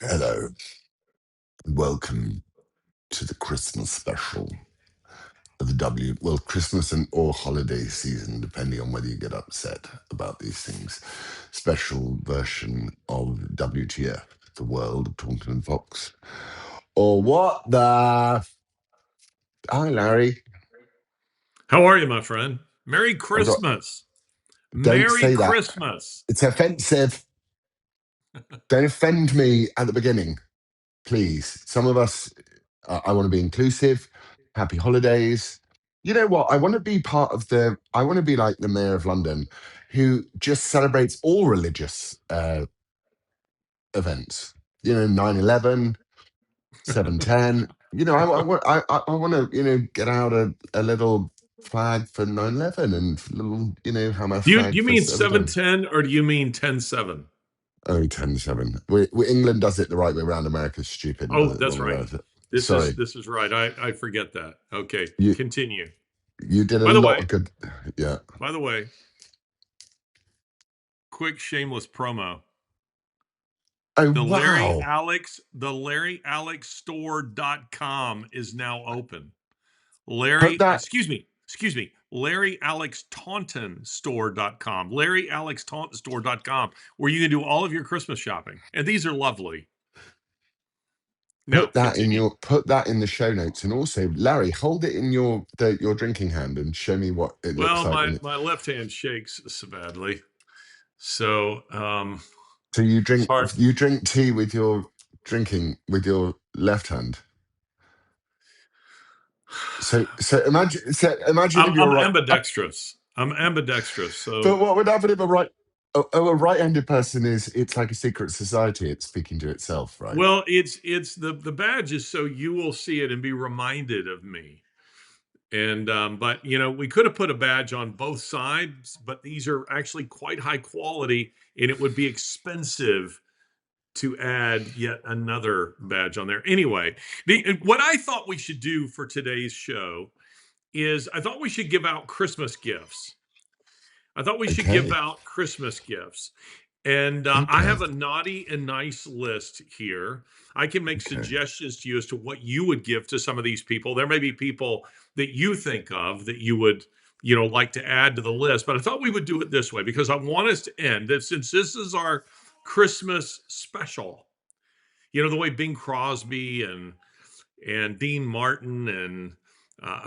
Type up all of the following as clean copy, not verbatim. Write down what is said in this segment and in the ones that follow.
Hello, welcome to the Christmas special of the Christmas and or holiday season, depending on whether you get upset about these things. Special version of WTF, the world of Taunt and Fox. Or what the? Hi, Larry. How are you, my friend? Merry I've got. Christmas. Don't Merry say that. Christmas. It's offensive. Don't offend me at the beginning, please. Some of us, I want to be inclusive. Happy holidays. You know what? I want to be part of I want to be like the mayor of London who just celebrates all religious events. 9/11, 7/10. I want to, get out a little flag for 9/11 and a little, Hamas Do flag you for mean 7/10. 710 or do you mean 10-7? Oh, 10/7. England does it the right way around. America's stupid and Oh, does it the that's wrong way right. around. This is Sorry. this is right. I forget that. Okay, You continue. you did a By the lot way, of good. Yeah. by the way, quick shameless promo. Oh The wow. LarryAlexStore.com is now open. Put that. Excuse me, LarryAlexTauntonStore.com, LarryAlexTauntonStore.com, where you can do all of your Christmas shopping. And these are lovely. Now, continue. Put that in the show notes, and also Larry, hold it in your drinking hand and show me what it looks Well, like. my left hand shakes so badly. So, So you it's drink hard. tea with your left hand. So imagine if I'm you're right. ambidextrous. I'm ambidextrous. So, But what would happen if a right-handed person it's like a secret society. It's speaking to itself, right? well, it's the badge is so you will see it and be reminded of me. And but we could have put a badge on both sides, but these are actually quite high quality, and it would be expensive to add yet another badge on there. Anyway, what I thought we should do for today's show is I thought we should give out Christmas gifts. I thought we should give Okay. out Christmas gifts. And I Okay. have a naughty and nice list here. I can make Okay. suggestions to you as to what you would give to some of these people. There may be people that you think of that you would, like to add to the list. But I thought we would do it this way because I want us to end that since this is our Christmas special. The way Bing Crosby and Dean Martin and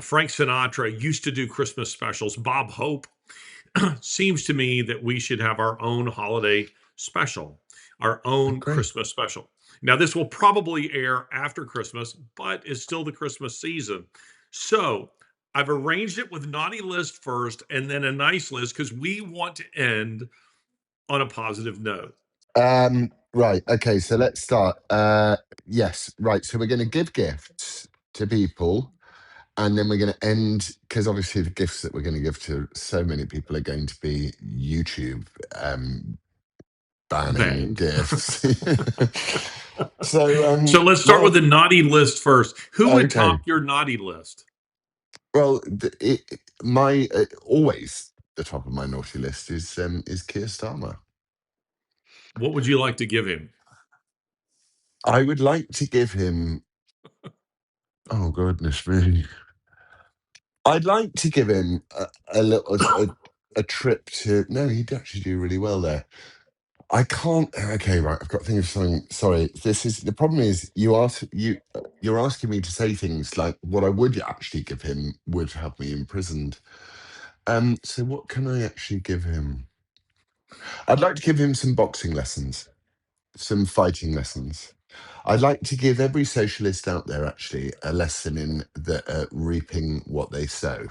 Frank Sinatra used to do Christmas specials. Bob Hope. Seems to me that we should have our own holiday special, our own Great. Christmas special. Now, this will probably air after Christmas, but it's still the Christmas season. So I've arranged it with naughty list first and then a nice list because we want to end on a positive note. Right. Okay. So let's start. Yes. Right. So we're going to give gifts to people, and then we're going to end because obviously the gifts that we're going to give to so many people are going to be YouTube banning Banned. gifts. So So let's start with well, the naughty list first. Who would okay. top your naughty list? Well, my always the top of my naughty list is Kier Starmer. What would you like to give him? I would like to give him. Oh goodness me! I'd like to give him a little a trip to. No, he'd actually do really well there. I can't. Okay, right. I've got to think of something. Sorry, this is the problem. Is you're asking me to say things like what I would actually give him would have me imprisoned. So what can I actually give him? I'd like to give him some boxing lessons, some fighting lessons. I'd like to give every socialist out there actually a lesson in reaping what they sow.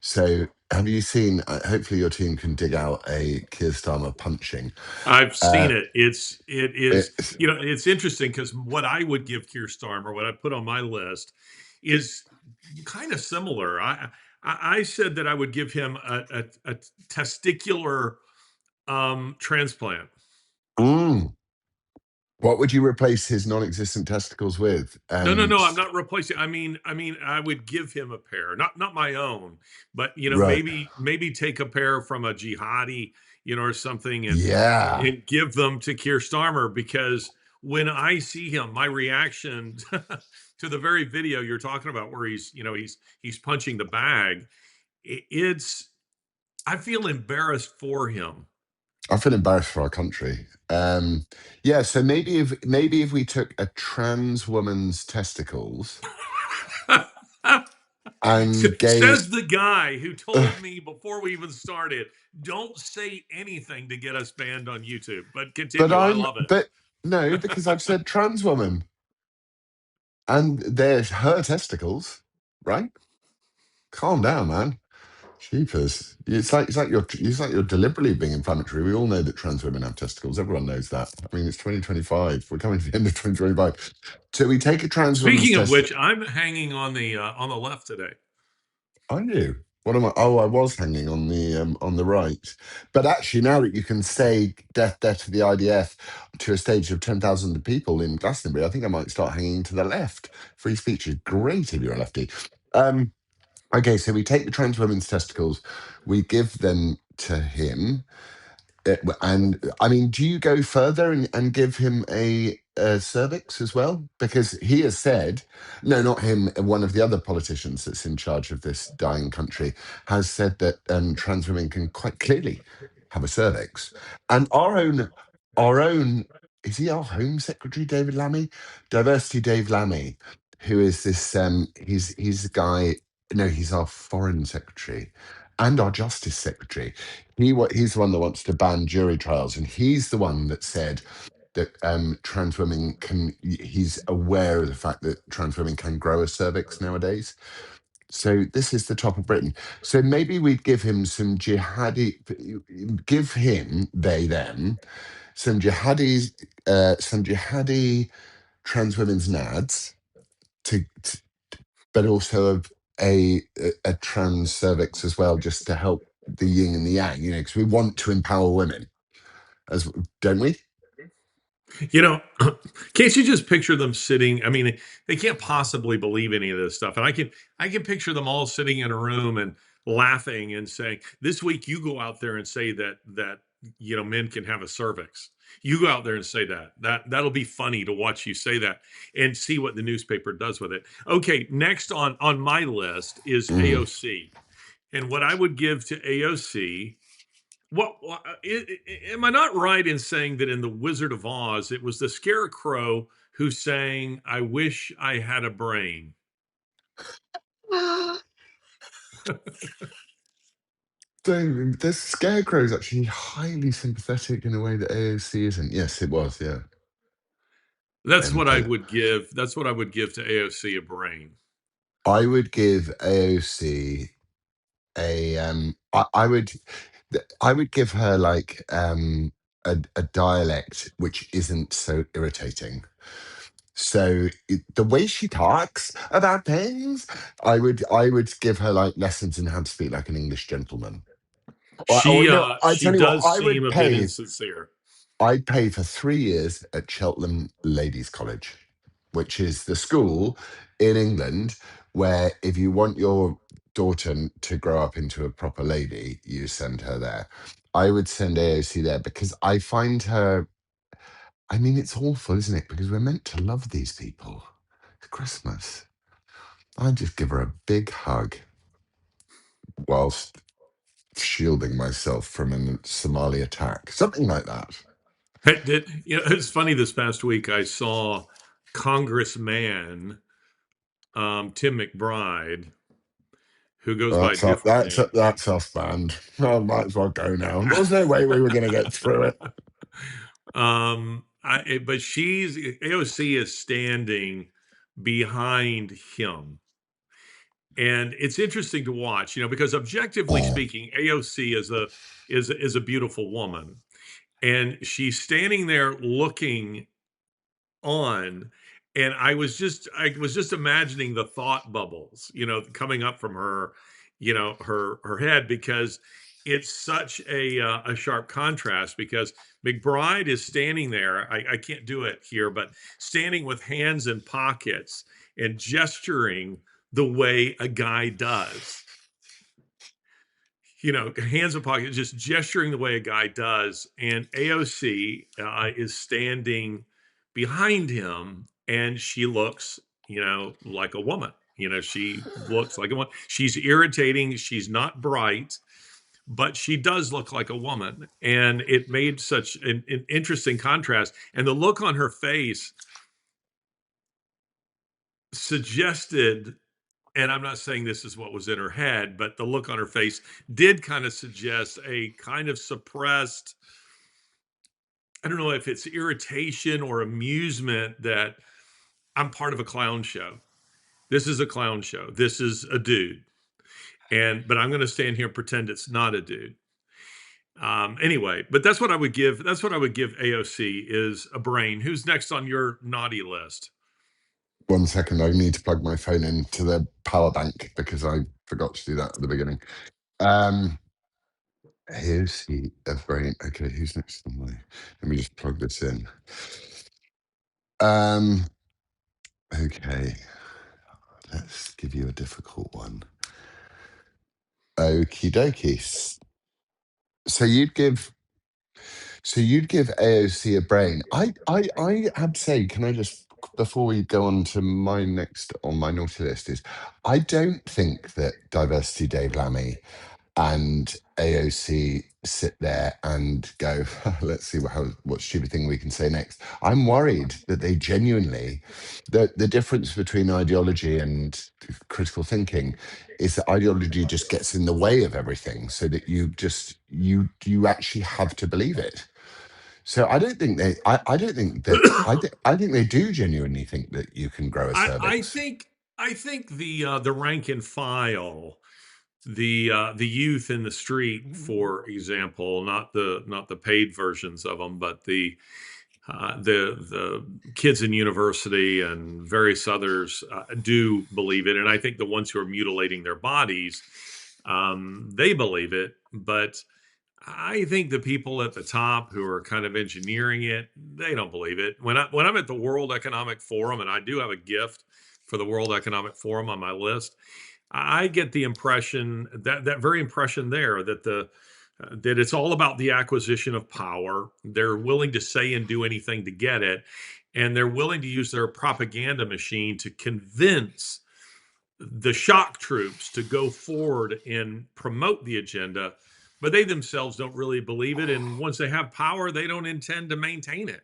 So, have you seen? Hopefully, your team can dig out a Keir Starmer punching. I've seen Uh, it. It is it's, it's interesting because what I would give Kier Starmer, what I put on my list, is kind of similar. I said that I would give him a testicular transplant. mm, what would you replace his non-existent testicles with? No. I'm not replacing. I would give him a pair, not my own, but Right. maybe take a pair from a jihadi, or something, and Yeah. give them to Kier Starmer because when I see him, my reaction to the very video you're talking about, where he's punching the bag, it's I feel embarrassed for him. I feel embarrassed for our country. Yeah, so maybe if we took a trans woman's testicles and gave Says the guy who told me before we even started, don't say anything to get us banned on YouTube. But continue. I love it. but no, because I've said trans woman and they're her testicles, right? Calm down, man. Jeepers. It's like you're deliberately being inflammatory. We all know that trans women have testicles. Everyone knows that. I mean, it's 2025. We're coming to the end of 2025. So we take a trans woman's Speaking of test. which, I'm hanging on the left today. Are you? What am I? Oh, I was hanging on the right. But actually, now that you can say death to the IDF to a stage of 10,000 people in Glastonbury, I think I might start hanging to the left. Free speech is great if you're a lefty. Um, okay, so we take the trans women's testicles, we give them to him. And I mean, do you go further and give him a cervix as well? Because he has said, no, not him, one of the other politicians that's in charge of this dying country has said that trans women can quite clearly have a cervix. And our own, is he our Home Secretary, David Lammy? Diversity Dave Lammy, who is this, he's the guy, no, he's our Foreign Secretary and our Justice Secretary. He's the one that wants to ban jury trials, and he's the one that said that trans women can. He's aware of the fact that trans women can grow a cervix nowadays. So this is the top of Britain. So maybe we'd give him give him they them some jihadi trans women's nads to but also a trans cervix as well, just to help the yin and the yang, because we want to empower women, as don't we? You know, can't you just picture them sitting? I mean, they can't possibly believe any of this stuff. And I can picture them all sitting in a room and laughing and saying, "This week you go out there and say that men can have a cervix. You go out there and say that. That'll be funny to watch you say that and see what the newspaper does with it." Okay, next on my list is Mm. AOC. And what I would give to AOC, am I not right in saying that in The Wizard of Oz, it was the Scarecrow who sang, "I wish I had a brain"? The scarecrow is actually highly sympathetic in a way that AOC isn't. Yes, it was. Yeah, That's what I empath. would give. That's what I would give to AOC, a brain. I would give AOC I would give her like a dialect which isn't so irritating. So the way she talks about things, I would give her like lessons in how to speak like an English gentleman. Or She no, uh I she tell you what, does seem a bit insincere. I'd pay for 3 years at Cheltenham Ladies College, which is the school in England where if you want your daughter to grow up into a proper lady, you send her there. I would send AOC there because I find her. I mean, it's awful, isn't it? Because we're meant to love these people. It's Christmas. I'd just give her a big hug whilst shielding myself from a Somali attack. Something like that. It's funny. This past week, I saw Congressman Tim McBride, who goes by a That's off, different name. that's off band. I might as well go now. There was no way we were going to get through it. But she's AOC is standing behind him, and it's interesting to watch. Because objectively Oh, speaking, AOC is a beautiful woman, and she's standing there looking on, and I was just imagining the thought bubbles, coming up from her, her head, because it's such a sharp contrast, because McBride is standing there. I can't do it here, but standing with hands in pockets and gesturing the way a guy does, hands in pockets, just gesturing the way a guy does. And AOC is standing behind him, and she looks, like a woman. She looks like a woman. She's irritating. She's not bright, but she does look like a woman. And it made such an interesting contrast. And the look on her face suggested, and I'm not saying this is what was in her head, but the look on her face did kind of suggest a kind of suppressed, I don't know if it's irritation or amusement that I'm part of a clown show. This is a clown show. This is a dude. But I'm going to stand here and pretend it's not a dude. Anyway, but that's what I would give. That's what I would give AOC is a brain. Who's next on your naughty list? 1 second, I need to plug my phone into the power bank because I forgot to do that at the beginning. Here's the brain. Okay, who's next on my? Let me just plug this in. Okay, let's give you a difficult one. Okie dokies. So you'd give AOC a brain. I have to say, can I just, before we go on to my next on my naughty list, is I don't think that Diversity Dave Lammy and AOC sit there and go, let's see what stupid thing we can say next. I'm worried that they genuinely, the difference between ideology and critical thinking is that ideology just gets in the way of everything, so that you actually have to believe it. So I don't think they. I don't think that. I think they do genuinely think that you can grow a I, I cervix. think I think the rank and file, the youth in the street, for example, not the paid versions of them, but the kids in university and various others do believe it, and I think the ones who are mutilating their bodies, they believe it, but I think the people at the top who are kind of engineering it, they don't believe it. When I'm at the World Economic Forum, and I do have a gift for the World Economic Forum on my list, I get the impression that very impression there that it's all about the acquisition of power. They're willing to say and do anything to get it, and they're willing to use their propaganda machine to convince the shock troops to go forward and promote the agenda, but they themselves don't really believe it. And once they have power, they don't intend to maintain it.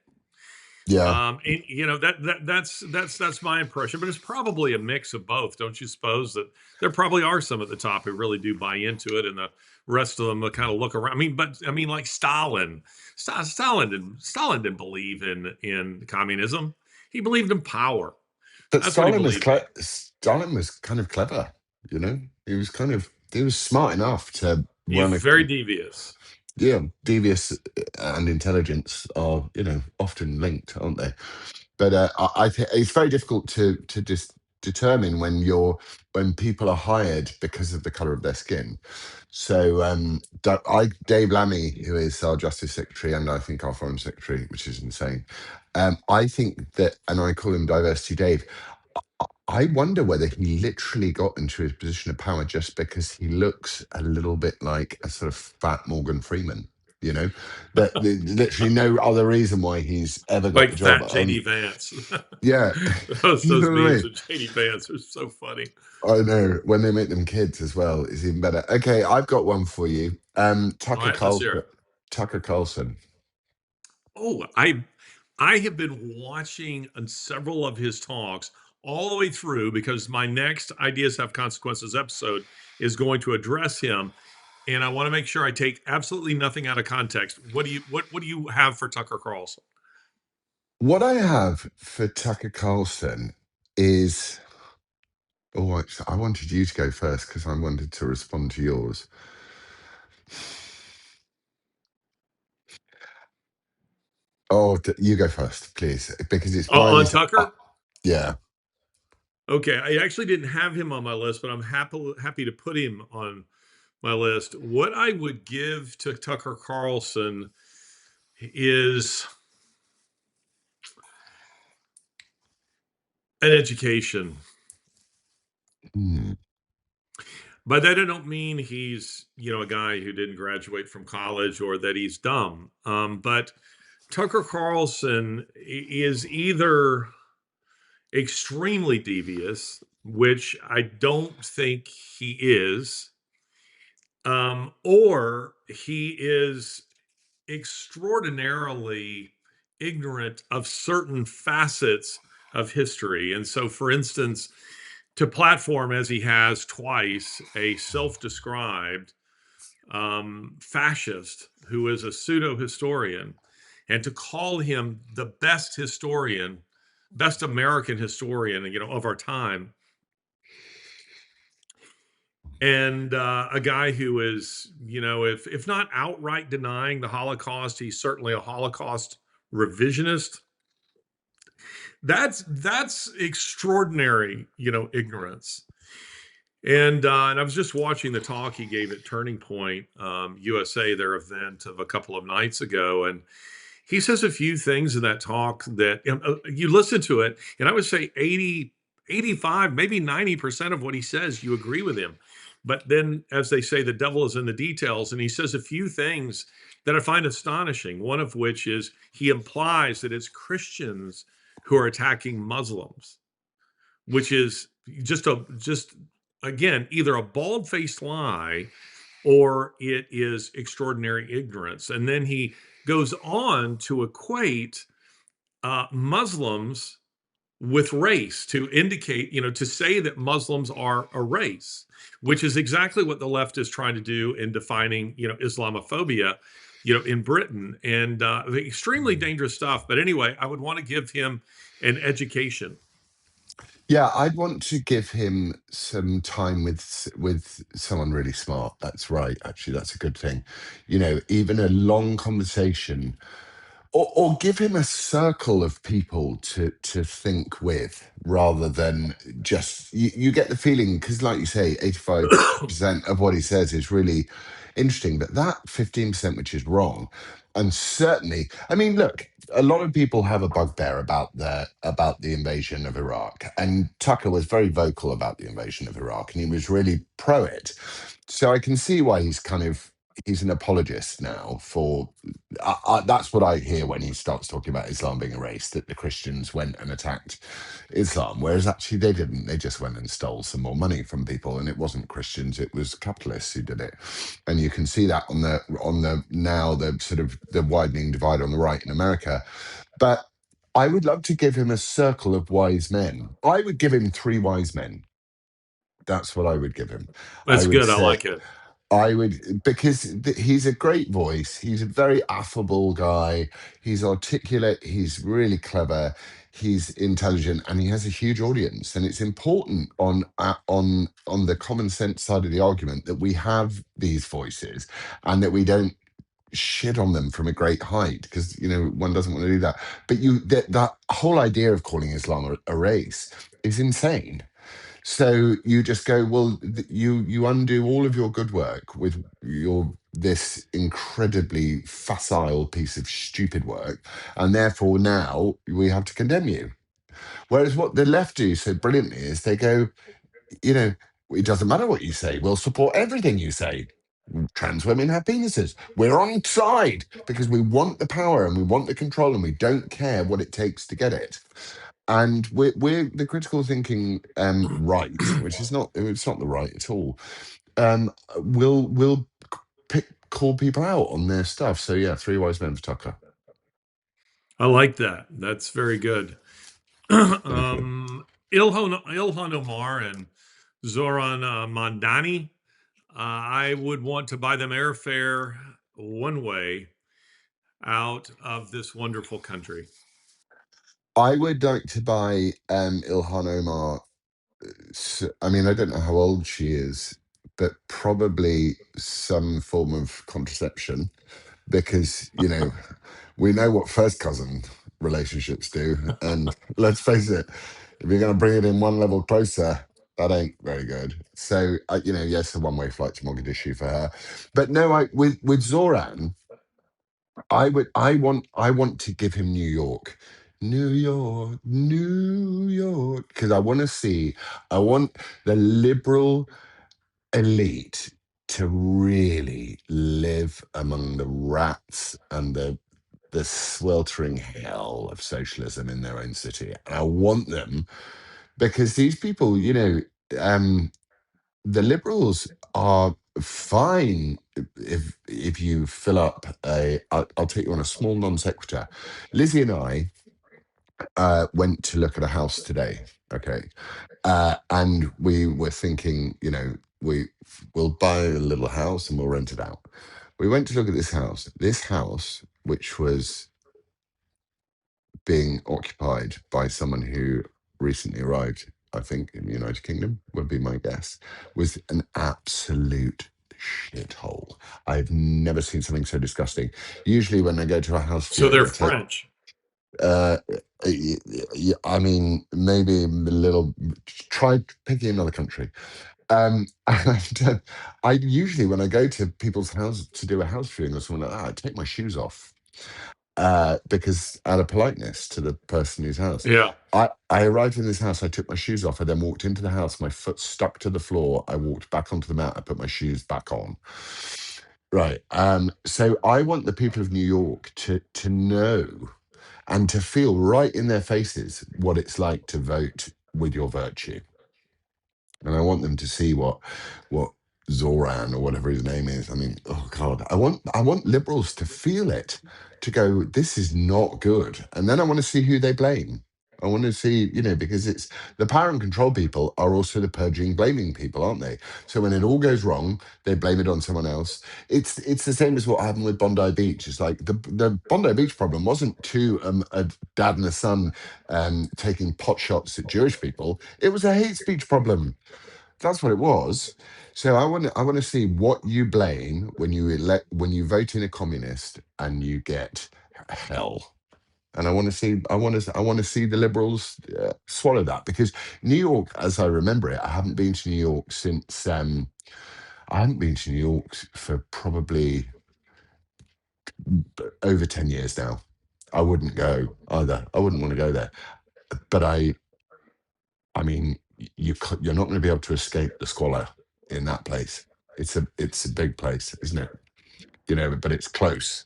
Yeah, And that's my impression, but it's probably a mix of both. Don't you suppose that there probably are some at the top who really do buy into it, and the rest of them kind of look around. I mean, like Stalin didn't believe in communism. He believed in power. but That's what he believed in. Stalin was kind of clever. He was smart enough to He's run a. very devious. Yeah, devious and intelligence are, often linked, aren't they? But I think it's very difficult to just determine when people are hired because of the color of their skin. So Dave Lammy, who is our Justice Secretary and I think our Foreign Secretary, which is insane. I think that, and I call him Diversity Dave. I wonder whether he literally got into his position of power just because he looks a little bit like a sort of fat Morgan Freeman. You know, that there's literally no other reason why he's ever got Like the job. fat JD Vance. Yeah, those you those know what I memes mean. of JD Vance are so funny. I know when they make them kids as well is even better. Okay, I've got one for you. All right, let's hear it. Tucker Carlson. Oh, I have been watching several of his talks all the way through because my next Ideas Have Consequences episode is going to address him, and I want to make sure I take absolutely nothing out of context. What do you have for Tucker Carlson? What I have for Tucker Carlson is. Oh, actually, I wanted you to go first because I wanted to respond to yours. Oh, you go first, please, because it's mine. On Is Tucker? yeah. Okay, I actually didn't have him on my list, but I'm happy to put him on my list. What I would give to Tucker Carlson is an education. Hmm. By that, I don't mean he's a guy who didn't graduate from college or that he's dumb. But Tucker Carlson is either extremely devious, which I don't think he is, or he is extraordinarily ignorant of certain facets of history. And so, for instance, to platform as he has twice a self described fascist who is a pseudo historian, and to call him the best historian, best American historian, of our time, and a guy who is, if not outright denying the Holocaust, he's certainly a Holocaust revisionist. That's extraordinary, ignorance. And I was just watching the talk he gave at Turning Point USA, their event of a couple of nights ago, and he says a few things in that talk that you listen to it, and I would say 80, 85, maybe 90% of what he says, you agree with him. But then, as they say, the devil is in the details, and he says a few things that I find astonishing. One of which is he implies that it's Christians who are attacking Muslims, which is just again either a bald-faced lie or it is extraordinary ignorance. And then he goes on to equate Muslims with race, to indicate, to say that Muslims are a race, which is exactly what the left is trying to do in defining, Islamophobia, in Britain, and extremely dangerous stuff. But anyway, I would want to give him an education. Yeah, I'd want to give him some time with someone really smart. That's right. Actually, that's a good thing. Even a long conversation, or give him a circle of people to think with, rather than just you get the feeling, because like you say, 85% of what he says is really interesting, but that 15% which is wrong. And certainly, I mean, look, a lot of people have a bugbear about the invasion of Iraq, and Tucker was very vocal about the invasion of Iraq, and he was really pro it. So I can see why he's an apologist now for. That's what I hear when he starts talking about Islam being a race, that the Christians went and attacked Islam, whereas actually they didn't. They just went and stole some more money from people, and it wasn't Christians; it was capitalists who did it. And you can see that on the now the sort of the widening divide on the right in America. But I would love to give him a circle of wise men. I would give him 3 wise men. That's what I would give him. I That's would good. I say like it. I would, because he's a great voice. He's a very affable guy. He's articulate. He's really clever. He's intelligent, and he has a huge audience. And it's important on the common sense side of the argument that we have these voices, and that we don't shit on them from a great height, because one doesn't want to do that. But that whole idea of calling Islam a race is insane. So you just go, well, you undo all of your good work with your this incredibly facile piece of stupid work, and therefore now we have to condemn you. Whereas what the left do so brilliantly is they go, you know, it doesn't matter what you say, we'll support everything you say. Trans women have penises. We're on side because we want the power and we want the control, and we don't care what it takes to get it. And we're the critical thinking right, which is not, it's not the right at all. Will call people out on their stuff. So yeah, 3 wise men for Tucker. I like that. That's very good. Thank you. Ilhan Omar and Zoran Mandani. I would want to buy them airfare one way out of this wonderful country. I would like to buy Ilhan Omar. I mean, I don't know how old she is, but probably some form of contraception, because we know what first cousin relationships do, and let's face it, if you're going to bring it in one level closer, that ain't very good. So yes, a one-way flight to Mogadishu for her, but no, with Zoran, I want to give him New York. New York, New York, because I want the liberal elite to really live among the rats and the the sweltering hell of socialism in their own city. And I want them because these people, um, the Liberals are fine if you fill up a. I'll take you on a small non sequitur. Lizzie and I went to look at a house today. Okay, and we were thinking, we'll buy a little house and we'll rent it out. We went to look at this house. This house, which was being occupied by someone who recently arrived, I think, in the United Kingdom, would be my guess, was an absolute shithole. I've never seen something so disgusting. Usually, when I go to a house So viewing, they're I take. French. I mean, maybe a little. Try picking another country. And I usually, when I go to people's houses to do a house viewing or something like that, I take my shoes off because out of politeness to the person whose house. Yeah. I arrived in this house, I took my shoes off, I then walked into the house, my foot stuck to the floor, I walked back onto the mat, I put my shoes back on. Right. So I want the people of New York to know and to feel right in their faces what it's like to vote with your virtue. And I want them to see what Zoran or whatever his name is. I mean, oh God, I want liberals to feel it, to go, this is not good. And then I want to see who they blame. I want to see, because it's the power and control people are also the purging, blaming people, aren't they? So when it all goes wrong, they blame it on someone else. It's the same as what happened with Bondi Beach. It's like the Bondi Beach problem wasn't a dad and a son taking pot shots at Jewish people. It was a hate speech problem. That's what it was. So I want to see what you blame when you vote in a communist and you get hell. And I want to see the liberals swallow that, because New York, as I remember it, I haven't been to New York since I haven't been to New York for probably over 10 years now. I wouldn't go either. I wouldn't want to go there. But I mean, you're not going to be able to escape the squalor in that place. It's a big place, isn't it? But it's close.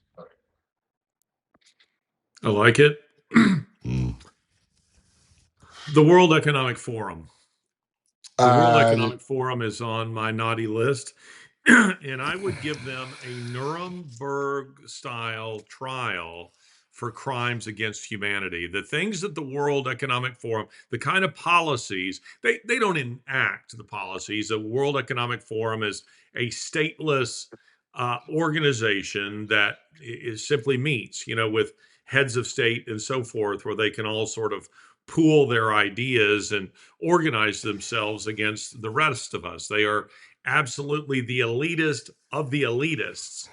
I like it. Mm. The World Economic Forum. The World Um, Economic Forum is on my naughty list, and I would give them a Nuremberg style trial for crimes against humanity. The things that the World Economic Forum, the kind of policies, they don't enact the policies. The World Economic Forum is a stateless organization that is simply meets, with heads of state and so forth, where they can all sort of pool their ideas and organize themselves against the rest of us. They are absolutely the elitist of the elitists.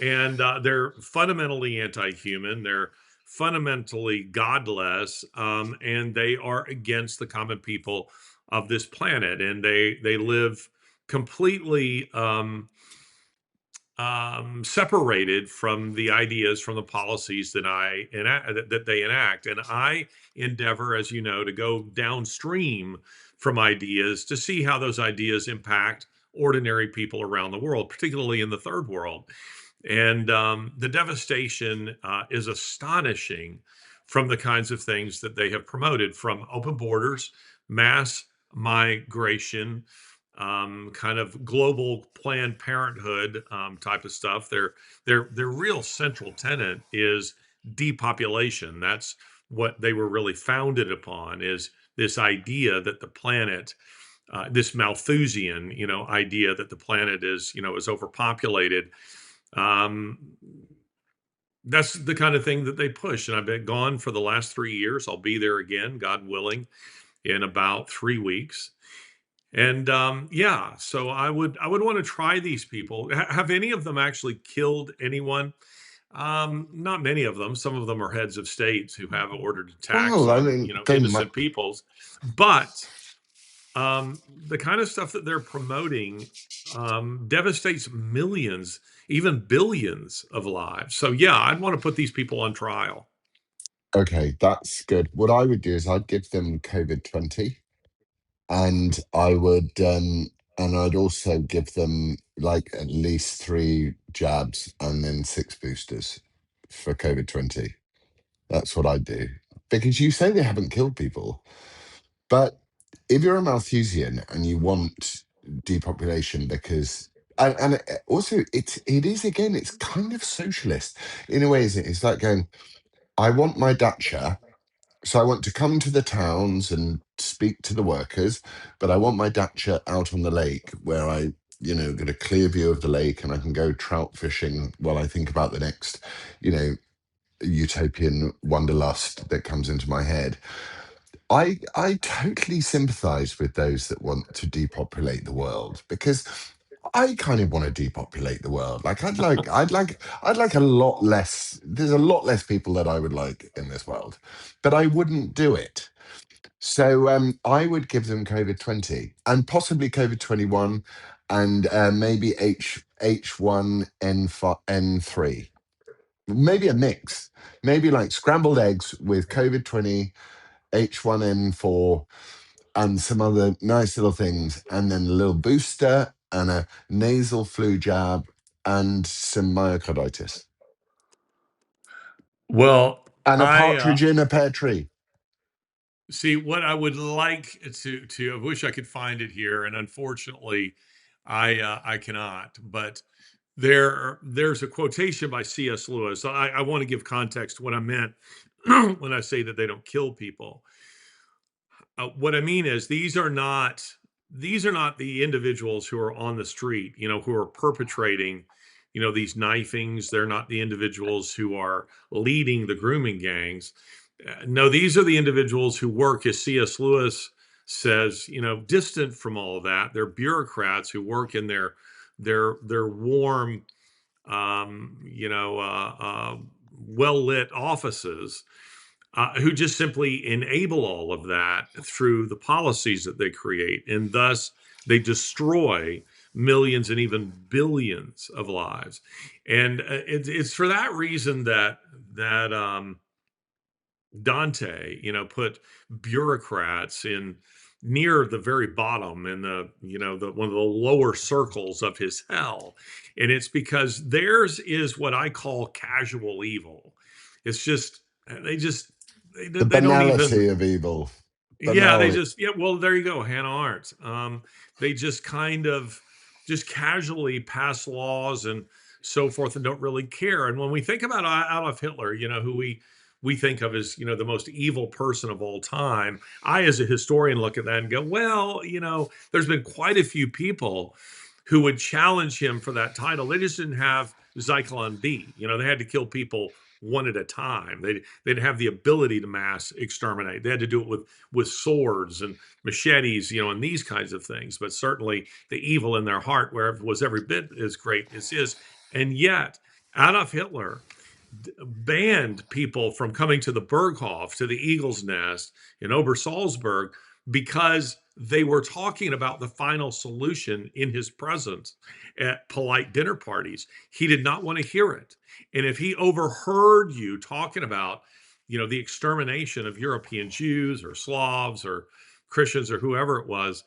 And they're fundamentally anti human. They're fundamentally godless. And they are against the common people of this planet. And they live completely separated from the ideas, from the policies that they enact. And I endeavor, as you know, to go downstream from ideas to see how those ideas impact ordinary people around the world, particularly in the third world. And the devastation is astonishing from the kinds of things that they have promoted, from open borders, mass migration, kind of global Planned Parenthood type of stuff. Their real central tenet is depopulation. That's what they were really founded upon, is this idea that the planet, this Malthusian, idea that the planet is overpopulated. Um, that's the kind of thing that they push. And I've been gone for the last 3 years. I'll be there again, God willing, in about 3 weeks. And yeah, so I would want to try these people. Have any of them actually killed anyone? Not many of them. Some of them are heads of states who have ordered attacks well, I on mean, they might. innocent peoples. But the kind of stuff that they're promoting devastates millions, even billions of lives. So yeah, I'd want to put these people on trial. Okay, that's good. What I would do is I'd give them COVID-20, and I'd also give them like at least 3 jabs and then 6 boosters. for COVID-20. That's what I'd do. Because you say they haven't killed people, but if you're a Malthusian and you want depopulation because and also it's kind of socialist in a way, isn't it? It's like going, I want my dacha, so I want to come to the towns and speak to the workers, but I want my dacha out on the lake where I, get a clear view of the lake and I can go trout fishing while I think about the next, you know, utopian wanderlust that comes into my head. I totally sympathize with those that want to depopulate the world because I kind of want to depopulate the world. Like I'd like a lot less. There's a lot less people that I would like in this world, but I wouldn't do it. So I would give them COVID-20 and possibly COVID-21 and maybe H1N3. Maybe a mix. Maybe like scrambled eggs with COVID-20, H1N4, and some other nice little things, and then a little booster and a nasal flu jab and some myocarditis Well, and a I partridge in a pear tree. see what I would like to. I wish I could find it here, and unfortunately, I cannot. But there's a quotation by C.S. Lewis. I want to give context to what I meant when I say that they don't kill people. What I mean is these are not the individuals who are on the street, who are perpetrating, these knifings. They're not the individuals who are leading the grooming gangs. No, these are the individuals who work, as C.S. Lewis says, distant from all of that. They're bureaucrats who work in their warm, well lit offices, who just simply enable all of that through the policies that they create, and thus they destroy millions and even billions of lives. And it's for that reason that Dante, put bureaucrats in near the very bottom in the one of the lower circles of his hell. And it's because theirs is what I call casual evil. It's just The they don't even. banality of evil. Yeah, they Banality. just, yeah, well, there you go, Hannah Arendt. They just kind of just casually pass laws and so forth and don't really care. And when we think about Adolf Hitler, who we think of as, the most evil person of all time, I, as a historian, look at that and go, well, there's been quite a few people who would challenge him for that title. They just didn't have Zyklon B. They had to kill people one at a time. They didn't have the ability to mass exterminate. They had to do it with swords and machetes, and these kinds of things. But certainly the evil in their heart, where it was every bit as great as his. And yet, Adolf Hitler banned people from coming to the Berghof, to the Eagle's Nest in Obersalzberg, because they were talking about the final solution in his presence at polite dinner parties. He did not want to hear it. And if he overheard you talking about, the extermination of European Jews or Slavs or Christians or whoever it was,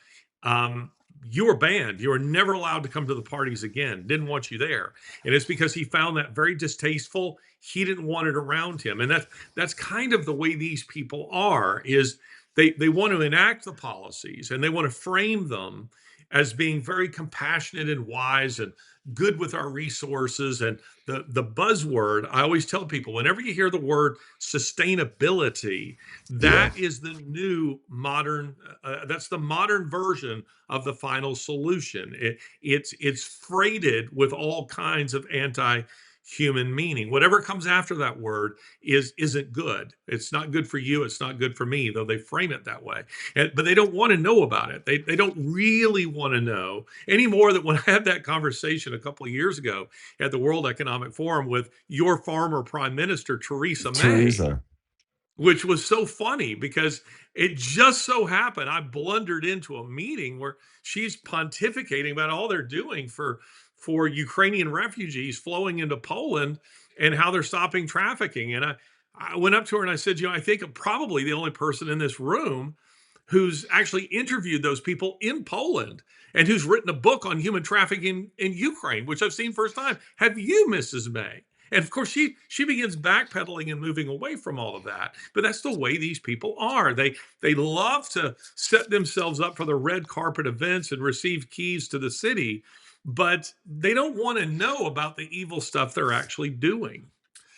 you were banned. You were never allowed to come to the parties again. Didn't want you there. And it's because he found that very distasteful. He didn't want it around him. And that's kind of the way these people are, is they want to enact the policies and they want to frame them as being very compassionate and wise and good with our resources. And the buzzword, I always tell people, whenever you hear the word sustainability, Yeah. that is the new modern, that's the modern version of the final solution. It's freighted with all kinds of anti-human meaning. Whatever comes after that word isn't good. It's not good for you. It's not good for me, though they frame it that way. But they don't want to know about it. They don't really want to know any more than when I had that conversation a couple of years ago at the World Economic Forum with your former Prime Minister, Theresa May, Teresa. which was so funny because it just so happened I blundered into a meeting where she's pontificating about all they're doing for Ukrainian refugees flowing into Poland and how they're stopping trafficking. And I went up to her and I said, I think I'm probably the only person in this room who's actually interviewed those people in Poland and who's written a book on human trafficking in Ukraine, which I've seen firsthand. Have you, Mrs. May? And of course, she begins backpedaling and moving away from all of that. But that's the way these people are. They love to set themselves up for the red carpet events and receive keys to the city, but they don't want to know about the evil stuff they're actually doing.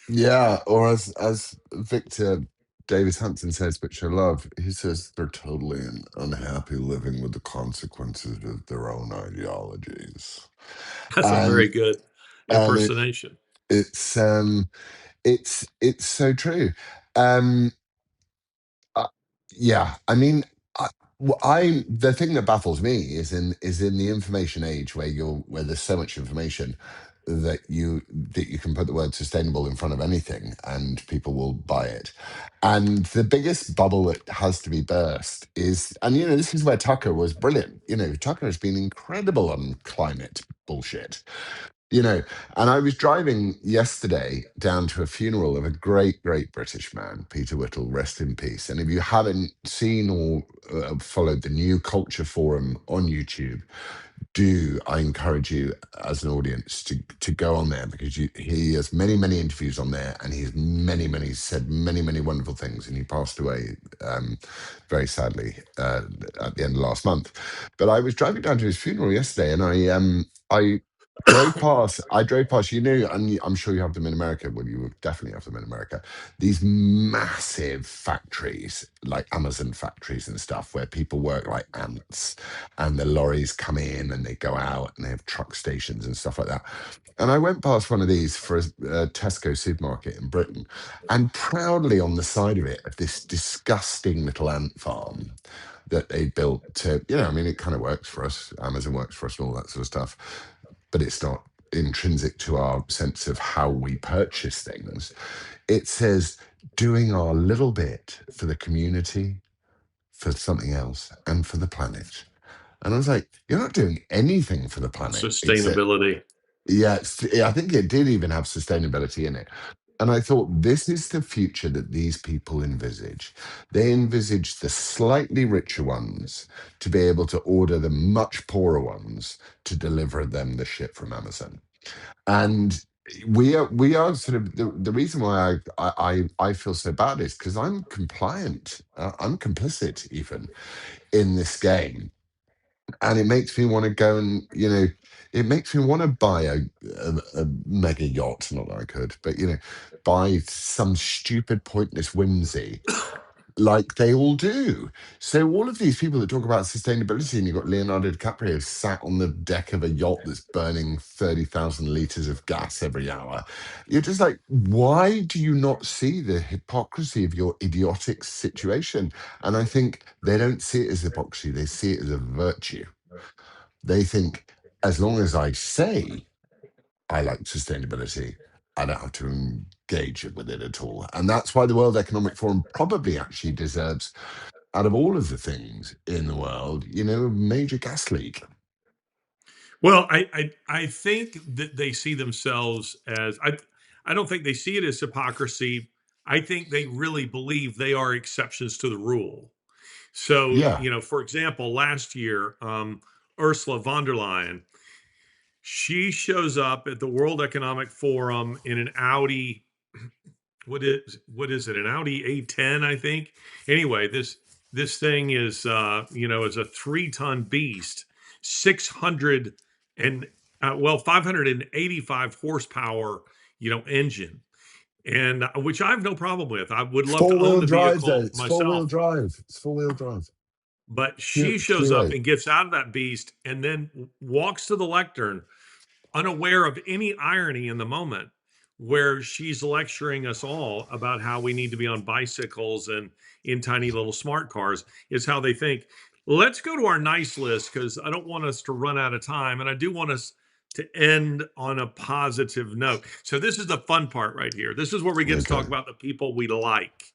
Yeah, or as Victor Davis Hanson says, which I love, he says they're totally unhappy living with the consequences of their own ideologies. That's a very And good and impersonation. it's it's so true. Um uh, yeah, I mean, the thing that baffles me is in the information age where there's so much information that you can put the word sustainable in front of anything and people will buy it. And the biggest bubble that has to be burst is, and this is where Tucker was brilliant. Tucker has been incredible on climate bullshit. You know, and I was driving yesterday down to a funeral of a great, great British man, Peter Whittle, rest in peace. And if you haven't seen or followed the New Culture Forum on YouTube, I encourage you as an audience to go on there because he has many, many interviews on there and he's said many, many wonderful things. And he passed away very sadly at the end of last month. But I was driving down to his funeral yesterday and I I drove past, and I'm sure you have them in America. Well, you would definitely have them in America. These massive factories, like Amazon factories and stuff, where people work like ants and the lorries come in and they go out and they have truck stations and stuff like that. And I went past one of these for a Tesco supermarket in Britain, and proudly on the side of it, of this disgusting little ant farm that they built to, I mean, it kind of works for us. Amazon works for us and all that sort of stuff, but it's not intrinsic to our sense of how we purchase things. It says, doing our little bit for the community, for something else, and for the planet. And I was like, you're not doing anything for the planet except, Sustainability. I think it did even have sustainability in it. And I thought, this is the future that these people envisage. They envisage the slightly richer ones to be able to order the much poorer ones to deliver them the shit from Amazon. And we are sort of the reason why I feel so bad is because I'm compliant. I'm complicit even in this game, and it makes me want to go and it makes me want to buy a mega yacht. Not that I could, but buy some stupid pointless whimsy like they all do. So all of these people that talk about sustainability, and you've got Leonardo DiCaprio sat on the deck of a yacht that's burning 30,000 liters of gas every hour. You're just like, why do you not see the hypocrisy of your idiotic situation? And I think they don't see it as hypocrisy, they see it as a virtue. They think, as long as I say I like sustainability, I don't have to engage with it at all. And that's why the World Economic Forum probably actually deserves, out of all of the things in the world, a major gas leak. Well, I think that they see themselves as I don't think they see it as hypocrisy. I think they really believe they are exceptions to the rule. So, Yeah. for example, last year, Ursula von der Leyen, she shows up at the World Economic Forum in an Audi. What is it? An Audi A10, I think. Anyway, this thing is is a 3-ton beast, 600 and 585 horsepower, engine, and which I have no problem with. I would love to own Four-wheel the drive, though. vehicle It's four-wheel myself. drive. It's four-wheel drive. But she shows up Q8. and gets out of that beast and then walks to the lectern, unaware of any irony in the moment, where she's lecturing us all about how we need to be on bicycles and in tiny little smart cars, is how they think. Let's go to our nice list because I don't want us to run out of time. And I do want us to end on a positive note. So, this is the fun part right here. This is where we get to talk Okay. about the people we like.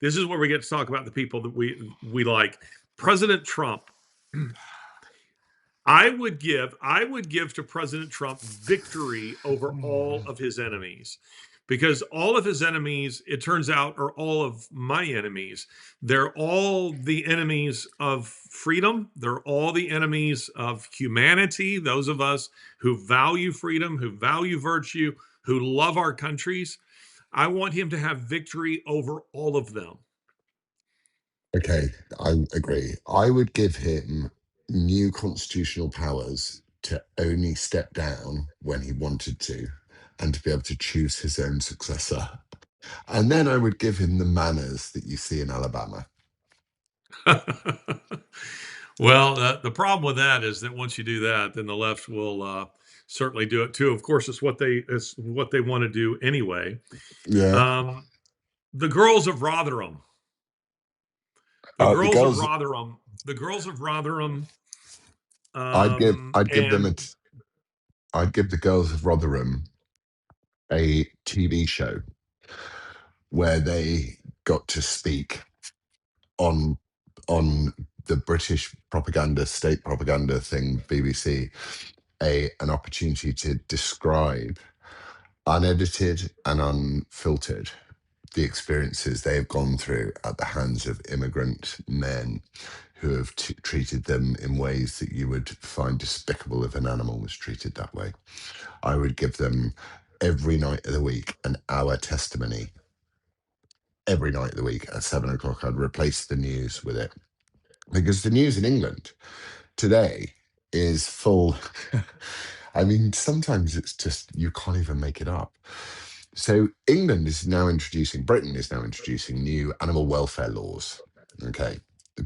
This is where we get to talk about the people that we like. President Trump. I would give to President Trump victory over all of his enemies, because all of his enemies, it turns out, are all of my enemies. They're all the enemies of freedom. They're all the enemies of humanity. Those of us who value freedom, who value virtue, who love our countries. I want him to have victory over all of them. Okay, I agree. I would give him new constitutional powers to only step down when he wanted to and to be able to choose his own successor. And then I would give him the manners that you see in Alabama. Well, the problem with that is that once you do that, then the left will certainly do it too. Of course, it's what they want to do anyway. Yeah. Um, the girls of Rotherham, the The girls of girls, Rotherham, the girls of Rotherham, I'd give them and I'd give the girls of Rotherham a TV show where they got to speak on on the British propaganda, state propaganda thing, BBC, an opportunity to describe unedited and unfiltered the experiences they have gone through at the hands of immigrant men who have treated them in ways that you would find despicable if an animal was treated that way. I would give them every night of the week an hour testimony. Every night of the week at 7 o'clock, I'd replace the news with it. Because the news in England today is full. I mean, sometimes it's just, you can't even make it up. So Britain is now introducing new animal welfare laws. Okay.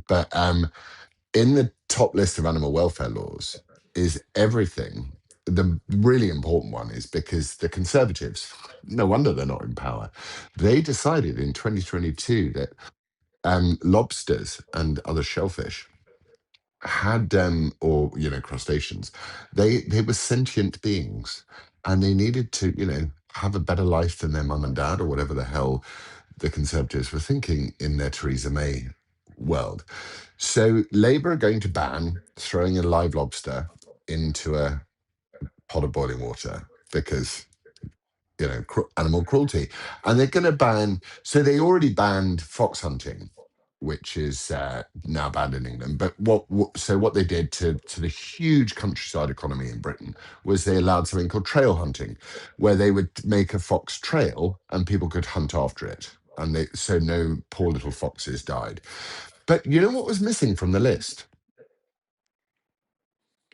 But in the top list of animal welfare laws is everything. The really important one is because the Conservatives, no wonder they're not in power, they decided in 2022 that lobsters and other shellfish had or crustaceans, they were sentient beings, and they needed to have a better life than their mum and dad or whatever the hell the Conservatives were thinking in their Theresa May world. So Labour are going to ban throwing a live lobster into a pot of boiling water because animal cruelty. And they're going to ban, so they already banned fox hunting, which is now banned in England. But what they did to the huge countryside economy in Britain was they allowed something called trail hunting, where they would make a fox trail and people could hunt after it. And so no poor little foxes died. But you know what was missing from the list?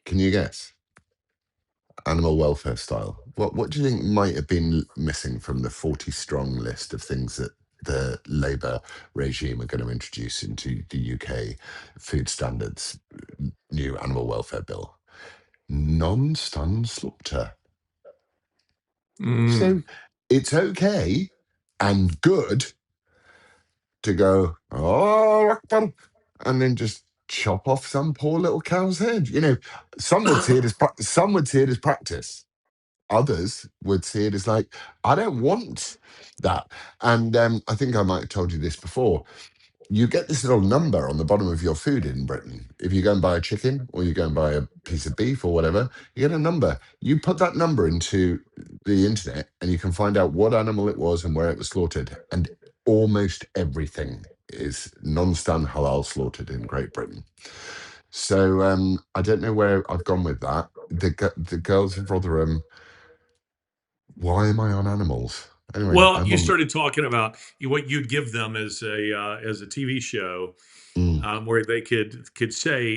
Can you guess? Animal welfare style. What do you think might have been missing from the 40 strong list of things that the Labour regime are going to introduce into the UK food standards new animal welfare bill? Non-stun slaughter. mm, So it's okay and good to go, oh, Akbar, and then just chop off some poor little cow's head. Some would see it as some would see it as practice. Others would see it as like, I don't want that. And I think I might have told you this before. You get this little number on the bottom of your food in Britain. If you go and buy a chicken or you go and buy a piece of beef or whatever, you get a number. You put that number into the internet and you can find out what animal it was and where it was slaughtered. And almost everything is non-stun halal slaughtered in Great Britain. So I don't know where I've gone with that. The girls of Rotherham, why am I on animals? Anyway, well, I'm you on. started talking about what you'd give them as a TV show, Mm. where they could say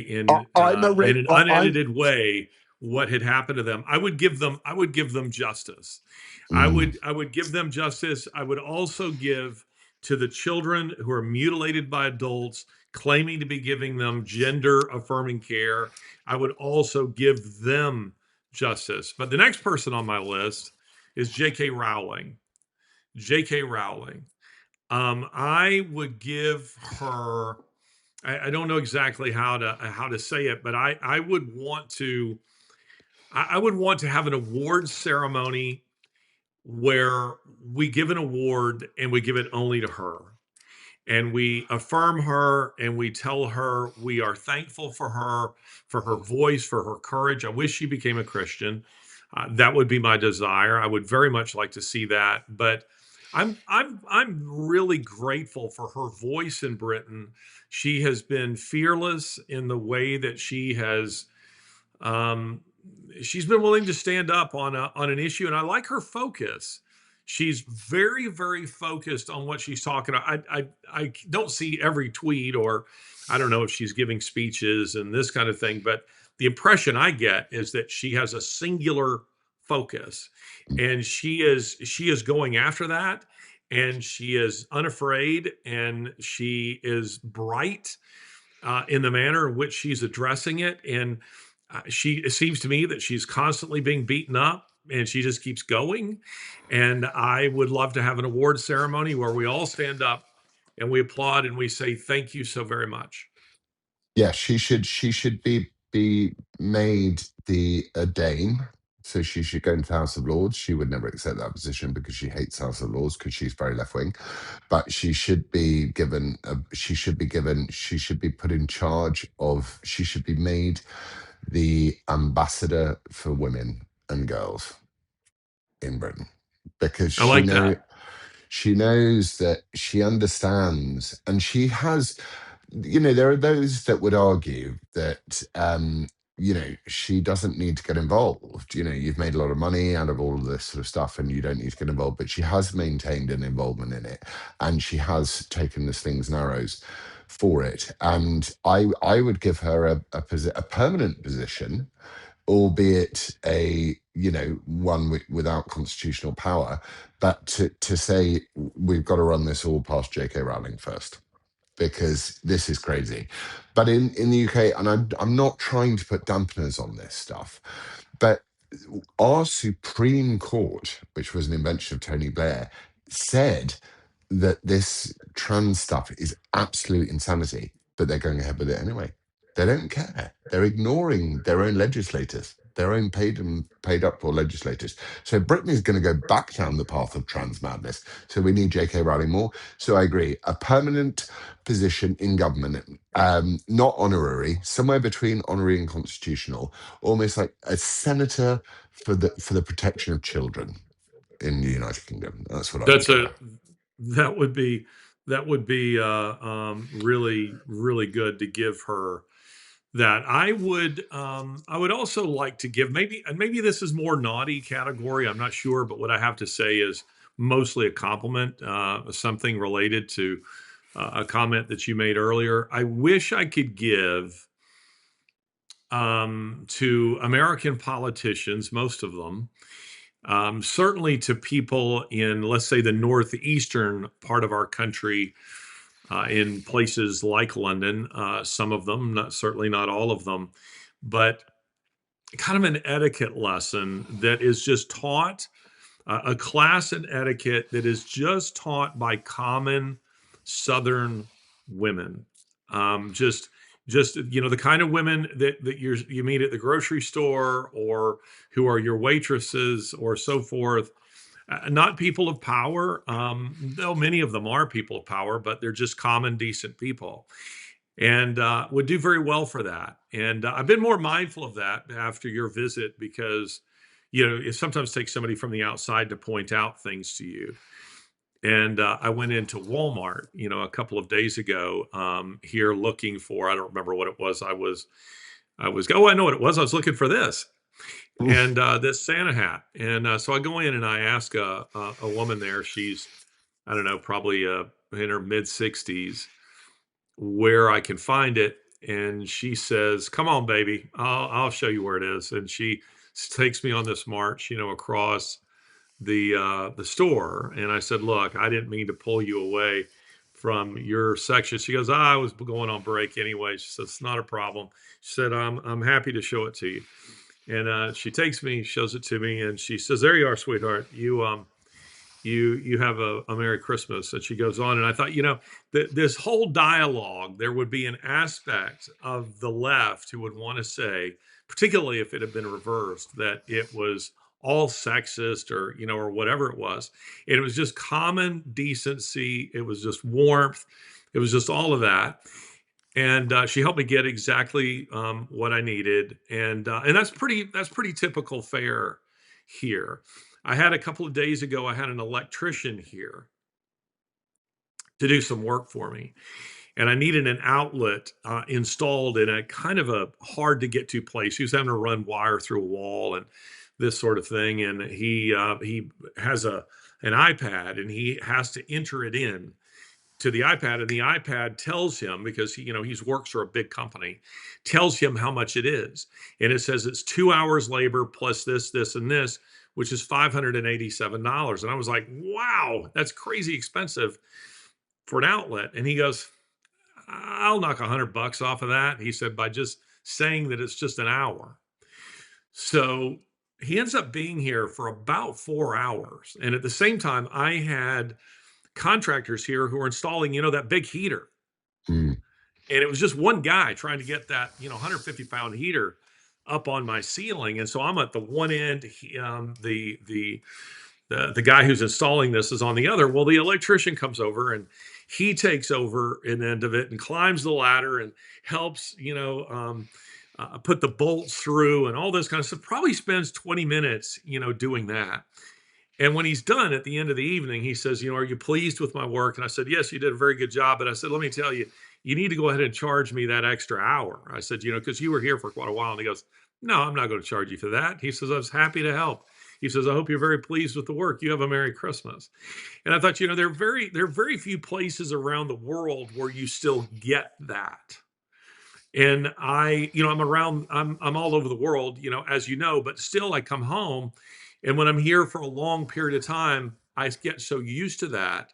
I'm a in rate. an I'm. unedited way what had happened to them. I would give them justice. I Mm, would I would give them justice. I would also give to the children who are mutilated by adults claiming to be giving them gender affirming care. I would also give them justice. But the next person on my list is J.K. Rowling. J.K. Rowling. I would give her. I don't know exactly how to say it, but I would want to. I would want to have an awards ceremony where we give an award and we give it only to her, and we affirm her and we tell her we are thankful for her voice, for her courage. I wish she became a Christian. That would be my desire. I would very much like to see that. But I'm really grateful for her voice in Britain. She has been fearless in the way that she has um, she's been willing to stand up on an issue, and I like her focus. She's very, very focused on what she's talking about. I don't see every tweet, or I don't know if she's giving speeches and this kind of thing, but the impression I get is that she has a singular focus, and she is going after that, and she is unafraid, and she is bright in the manner in which she's addressing it. And it seems to me that she's constantly being beaten up, and she just keeps going. And I would love to have an award ceremony where we all stand up and we applaud and we say, thank you so very much. Yeah, she should be made the a Dane. So she should go into the House of Lords. She would never accept that position because she hates House of Lords because she's very left wing. But she should be given. She should be put in charge of. She should be made the ambassador for women and girls in Britain because I like that. she knows that she understands, and she has, there are those that would argue that she doesn't need to get involved. You've made a lot of money out of all of this sort of stuff and you don't need to get involved, but she has maintained an involvement in it, and she has taken the slings and arrows for it. And I would give her a permanent position, albeit one without constitutional power, but to say we've got to run this all past J.K. Rowling first, because this is crazy. But in the UK, and I'm not trying to put dampeners on this stuff, but our Supreme Court, which was an invention of Tony Blair, said that this trans stuff is absolute insanity, but they're going ahead with it anyway. They don't care. They're ignoring their own legislators, their own paid up for legislators. So Britain is going to go back down the path of trans madness. So we need J.K. Rowling more. So I agree. A permanent position in government, not honorary, somewhere between honorary and constitutional, almost like a senator for the protection of children in the United Kingdom. That's what I would That's give a her. that would be really, really good to give her that. I would also like to give, maybe this is more naughty category, I'm not sure, but what I have to say is mostly a compliment, something related to a comment that you made earlier. I wish I could give to American politicians, most of them, certainly to people in, let's say, the northeastern part of our country, in places like London, some of them, certainly not all of them, but kind of an etiquette lesson that is just taught, a class in etiquette that is just taught by common Southern women. Just the kind of women that you meet at the grocery store, or who are your waitresses or so forth. Not people of power, though many of them are people of power, but they're just common, decent people, and would do very well for that. And I've been more mindful of that after your visit, because it sometimes takes somebody from the outside to point out things to you. And I went into Walmart, a couple of days ago, here, looking for, I don't remember what it was. Oh, I know what it was. I was looking for this, and this Santa hat. And so I go in and I ask a woman there. She's, I don't know, probably in her mid 60s, where I can find it. And she says, "Come on, baby, I'll show you where it is." And she takes me on this march, across the store. And I said, "Look, I didn't mean to pull you away from your section." She goes, "I was going on break anyway." She said, "It's not a problem." She said, "I'm happy to show it to you." And she takes me, shows it to me, and she says, "There you are, sweetheart. You have a Merry Christmas." And she goes on, and I thought, this whole dialogue, there would be an aspect of the left who would want to say, particularly if it had been reversed, that it was all sexist, or whatever it was. And it was just common decency. It was just warmth. It was just all of that. And she helped me get exactly what I needed, and that's pretty typical fare here. I had a couple of days ago, I had an electrician here to do some work for me, and I needed an outlet installed in a kind of a hard to get to place. He was having to run wire through a wall and this sort of thing, and he has an iPad, and he has to enter it in to the iPad, and the iPad tells him, because he's works for a big company, tells him how much it is, and it says it's 2 hours labor plus this, and this, which is $587. And I was like, wow, that's crazy expensive for an outlet. And he goes, I'll knock $100 off of that. He said, by just saying that it's just an hour. So he ends up being here for about 4 hours. And at the same time, I had contractors here who were installing, that big heater. Mm. And it was just one guy trying to get that, 150-pound heater up on my ceiling. And so I'm at the one end, the guy who's installing this is on the other. Well, the electrician comes over, and he takes over an end of it and climbs the ladder and helps, put the bolts through and all this kind of stuff. Probably spends 20 minutes, doing that. And when he's done at the end of the evening, he says, are you pleased with my work? And I said, yes, you did a very good job. But I said, let me tell you, you need to go ahead and charge me that extra hour. I said, because you were here for quite a while. And he goes, no, I'm not going to charge you for that. He says, I was happy to help. He says, I hope you're very pleased with the work. You have a Merry Christmas. And I thought, there are very few places around the world where you still get that. And I'm all over the world, as you know, but still I come home, and when I'm here for a long period of time, I get so used to that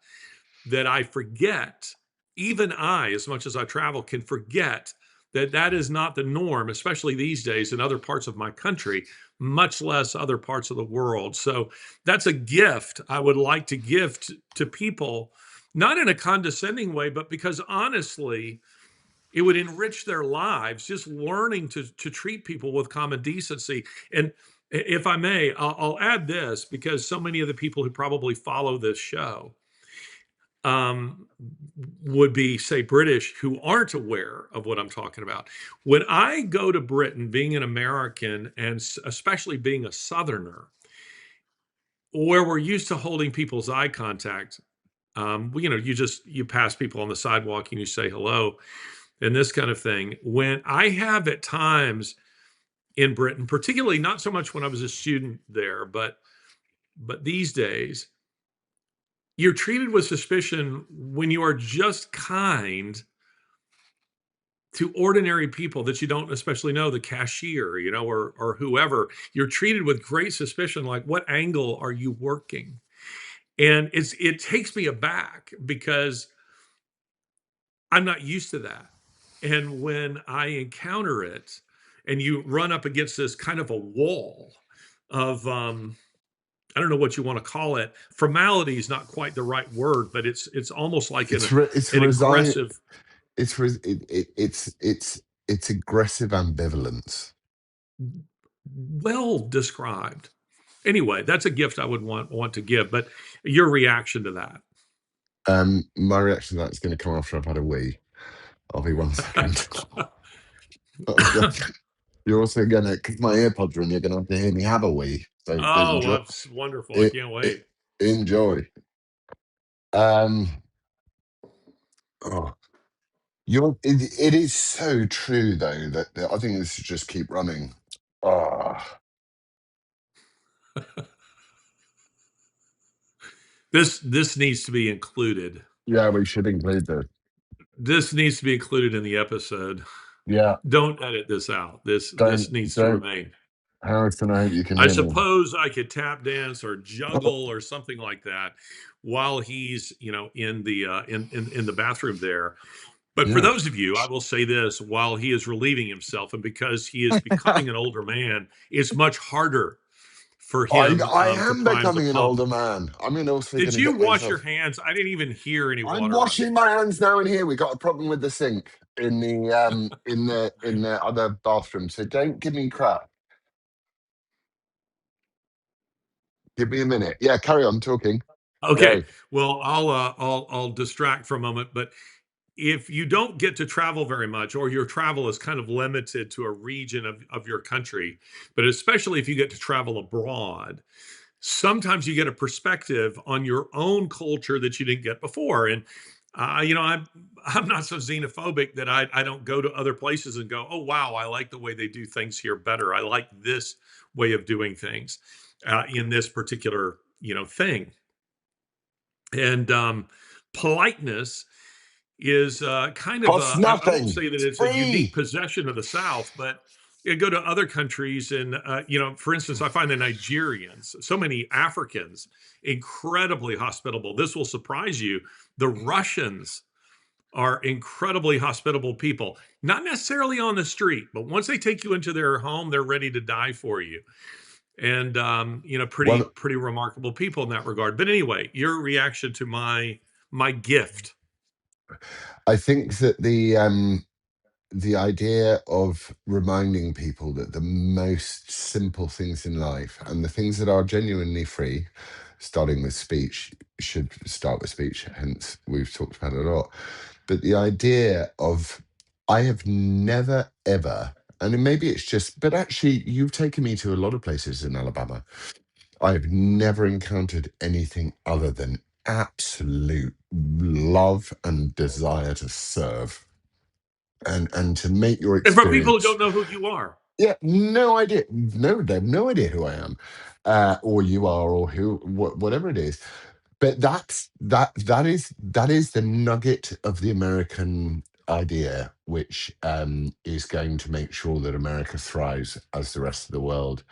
I forget, even I, as much as I travel, can forget that is not the norm, especially these days in other parts of my country, much less other parts of the world. So that's a gift I would like to give to people, not in a condescending way, but because honestly, it would enrich their lives, just learning to treat people with common decency. And if I may, I'll add this, because so many of the people who probably follow this show would be, say, British, who aren't aware of what I'm talking about. When I go to Britain, being an American, and especially being a Southerner, where we're used to holding people's eye contact, you pass people on the sidewalk and you say hello and this kind of thing. When I have at times in Britain, particularly not so much when I was a student there, but these days, you're treated with suspicion when you are just kind to ordinary people that you don't especially know, the cashier, or whoever. You're treated with great suspicion, like, what angle are you working? And it takes me aback, because I'm not used to that. And when I encounter it, and you run up against this kind of a wall of I don't know what you want to call it. Formality is not quite the right word, but it's almost like an aggressive. It's aggressive ambivalence. Well described. Anyway, that's a gift I would want to give. But your reaction to that? My reaction to that is going to come after I've had a wee. I'll be 1 second. You're also gonna, because my earpods are in, you're gonna have to hear me have a wee. So enjoy. That's wonderful. I can't wait. Enjoy. Oh, it is so true though that I think this should just keep running. This needs to be included. Yeah, we should include this. This needs to be included in the episode. Yeah. Don't edit this out. This needs to remain. Harrison, I hope you can I hear me. suppose I could tap dance or juggle or something like that while he's, in the bathroom there. But for those of you, I will say this, while he is relieving himself, and because he is becoming an older man, it's much harder for him I to am climb becoming the an pump. older man. I'm also Did going to you get wash myself. your hands? I didn't even hear any water. I'm washing my hands now in here. We got a problem with the sink in the in the other bathroom. So don't give me crap. Give me a minute. Yeah, carry on talking. Okay. Go. Well, I'll distract for a moment, but if you don't get to travel very much, or your travel is kind of limited to a region of your country, but especially if you get to travel abroad, sometimes you get a perspective on your own culture that you didn't get before. And I'm not so xenophobic that I don't go to other places and go, oh wow, I like the way they do things here better. I like this way of doing things in this particular thing. And politeness is kind of Costs I won't nothing. say that It's it's a unique free. possession of the South, but you go to other countries and for instance, I find the Nigerians, so many Africans, incredibly hospitable. This will surprise you. The Russians are incredibly hospitable people, not necessarily on the street, but once they take you into their home, they're ready to die for you. And pretty One, pretty remarkable people in that regard. But anyway, your reaction to my gift. I think that the idea of reminding people that the most simple things in life and the things that are genuinely free, starting with speech, should start with speech, hence we've talked about it a lot. But the idea of, I have never ever, and maybe it's just, but actually, you've taken me to a lot of places in Alabama. I've never encountered anything other than absolute love and desire to serve and to make your And for people who experience. don't know who you are, Yeah, no idea. No, they have no idea who I am, or you are, or whatever it is. But that is the nugget of the American idea, which is going to make sure that America thrives as the rest of the world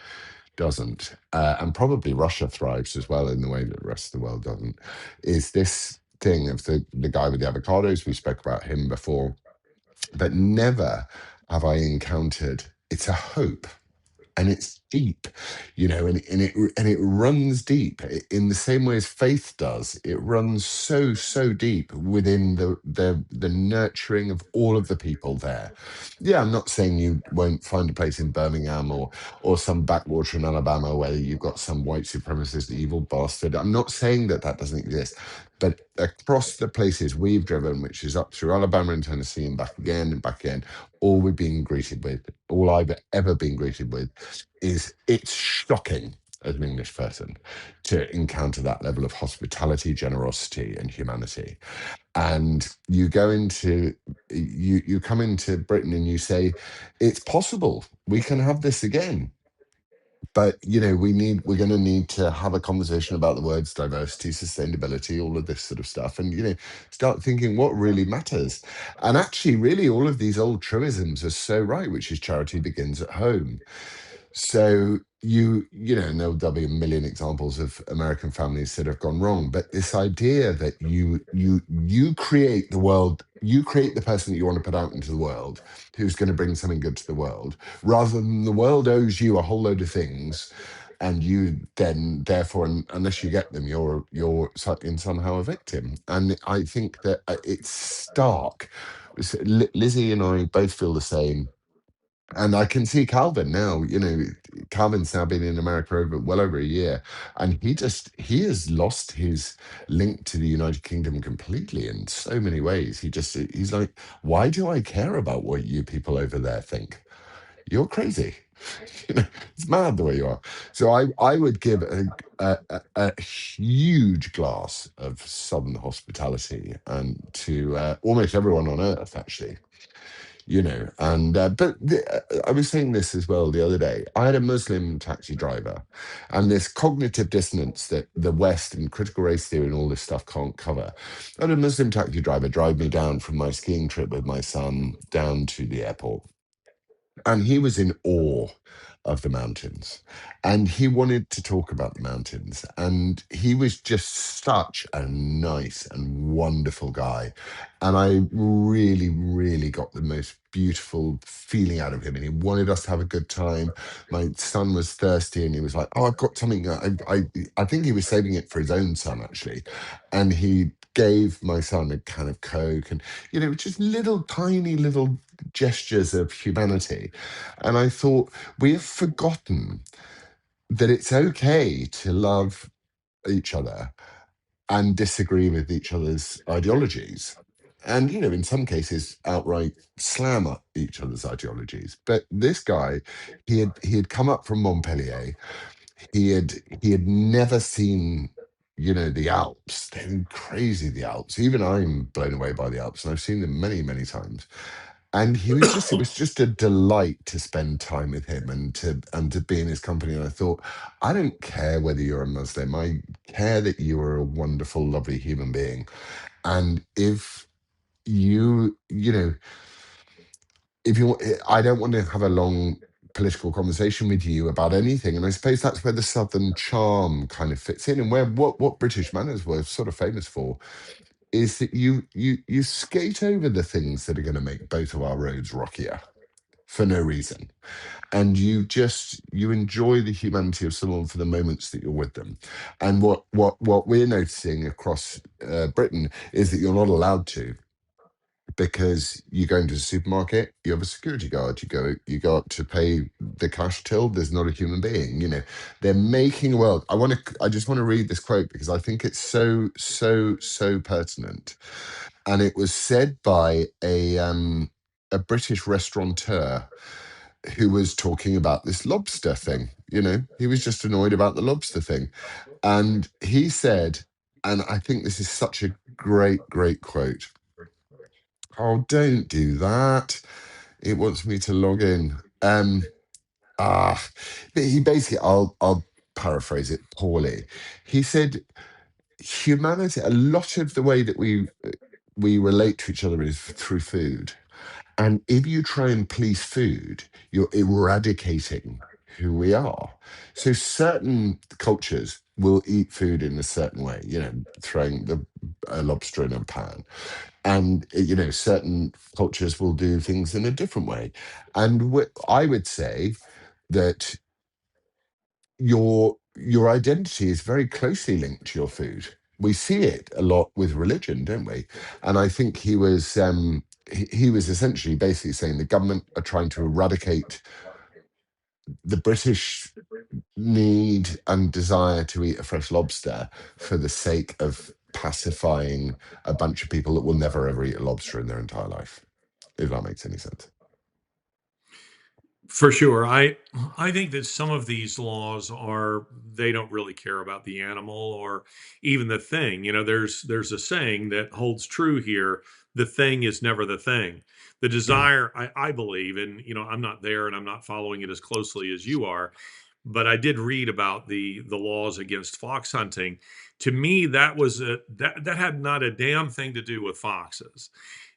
doesn't, and probably Russia thrives as well in the way that the rest of the world doesn't. Is this thing of the guy with the avocados? We spoke about him before, but never have I encountered. It's a hope, and it's deep, and it runs deep in the same way as faith does. It runs so deep within the nurturing of all of the people there. Yeah, I'm not saying you won't find a place in Birmingham or some backwater in Alabama where you've got some white supremacist evil bastard. I'm not saying that that doesn't exist, but across the places we've driven, which is up through Alabama and Tennessee and back again and back again, all we've been greeted with, all I've ever been greeted with, is it's shocking as an English person to encounter that level of hospitality, generosity, and humanity. And you come into Britain and you say, it's possible. We can have this again. But we're going to need to have a conversation about the words diversity, sustainability, all of this sort of stuff, and start thinking what really matters. And actually, really, all of these old truisms are so right, which is charity begins at home. So and there'll be a million examples of American families that have gone wrong. But this idea that you create the world, you create the person that you want to put out into the world, who's going to bring something good to the world, rather than the world owes you a whole load of things, and you then therefore, unless you get them, you're somehow a victim. And I think that it's stark. Lizzie and I both feel the same, and I can see Calvin now. Calvin's now been in America well over a year, and he has lost his link to the United Kingdom completely in so many ways. He's like, why do I care about what you people over there think? You're crazy. It's mad the way you are. So I would give a huge glass of Southern hospitality and to almost everyone on earth, actually. And I was saying this as well the other day. I had a Muslim taxi driver, and this cognitive dissonance that the West and critical race theory and all this stuff can't cover. I had a Muslim taxi driver drive me down from my skiing trip with my son down to the airport, and he was in awe of the mountains, and he wanted to talk about the mountains, and he was just such a nice and wonderful guy, and I really got the most beautiful feeling out of him, and he wanted us to have a good time. My son was thirsty, and he was like, oh, I've got something. I think he was saving it for his own son, actually, and he gave my son a can of Coke, and just little tiny little gestures of humanity. And I thought, we have forgotten that it's okay to love each other and disagree with each other's ideologies. And, in some cases, outright slam up each other's ideologies. But this guy, he had come up from Montpellier. He had never seen the Alps. They're crazy, the Alps. Even I'm blown away by the Alps, and I've seen them many, many times. And it was just a delight to spend time with him and to be in his company. And I thought, I don't care whether you're a Muslim. I care that you are a wonderful, lovely human being. And if you know, if you, I don't want to have a long political conversation with you about anything. And I suppose that's where the Southern charm kind of fits in, and where what British manners were sort of famous for is that you skate over the things that are going to make both of our roads rockier for no reason, and you enjoy the humanity of someone for the moments that you're with them. And what we're noticing across Britain is that you're not allowed to, because you go into the supermarket, you have a security guard, you go up to pay the cash till, there's not a human being. They're making a world. I just want to read this quote because I think it's so pertinent. And it was said by a British restaurateur who was talking about this lobster thing. He was just annoyed about the lobster thing. And he said, and I think this is such a great quote. Oh, don't do that. It wants me to log in. Ah, but he basically, I'll paraphrase it poorly. He said, humanity, a lot of the way that we relate to each other is through food. And if you try and please food, you're eradicating who we are. So certain cultures will eat food in a certain way, throwing a lobster in a pan. And, certain cultures will do things in a different way. And I would say that your identity is very closely linked to your food. We see it a lot with religion, don't we? And I think he was essentially basically saying the government are trying to eradicate the British need and desire to eat a fresh lobster for the sake of pacifying a bunch of people that will never ever eat a lobster in their entire life, if that makes any sense. For sure. I think that some of these laws are, they don't really care about the animal or even the thing. There's a saying that holds true here. The thing is never the thing. The desire, I believe, and I'm not there and I'm not following it as closely as you are, but I did read about the laws against fox hunting. To me, that had not a damn thing to do with foxes.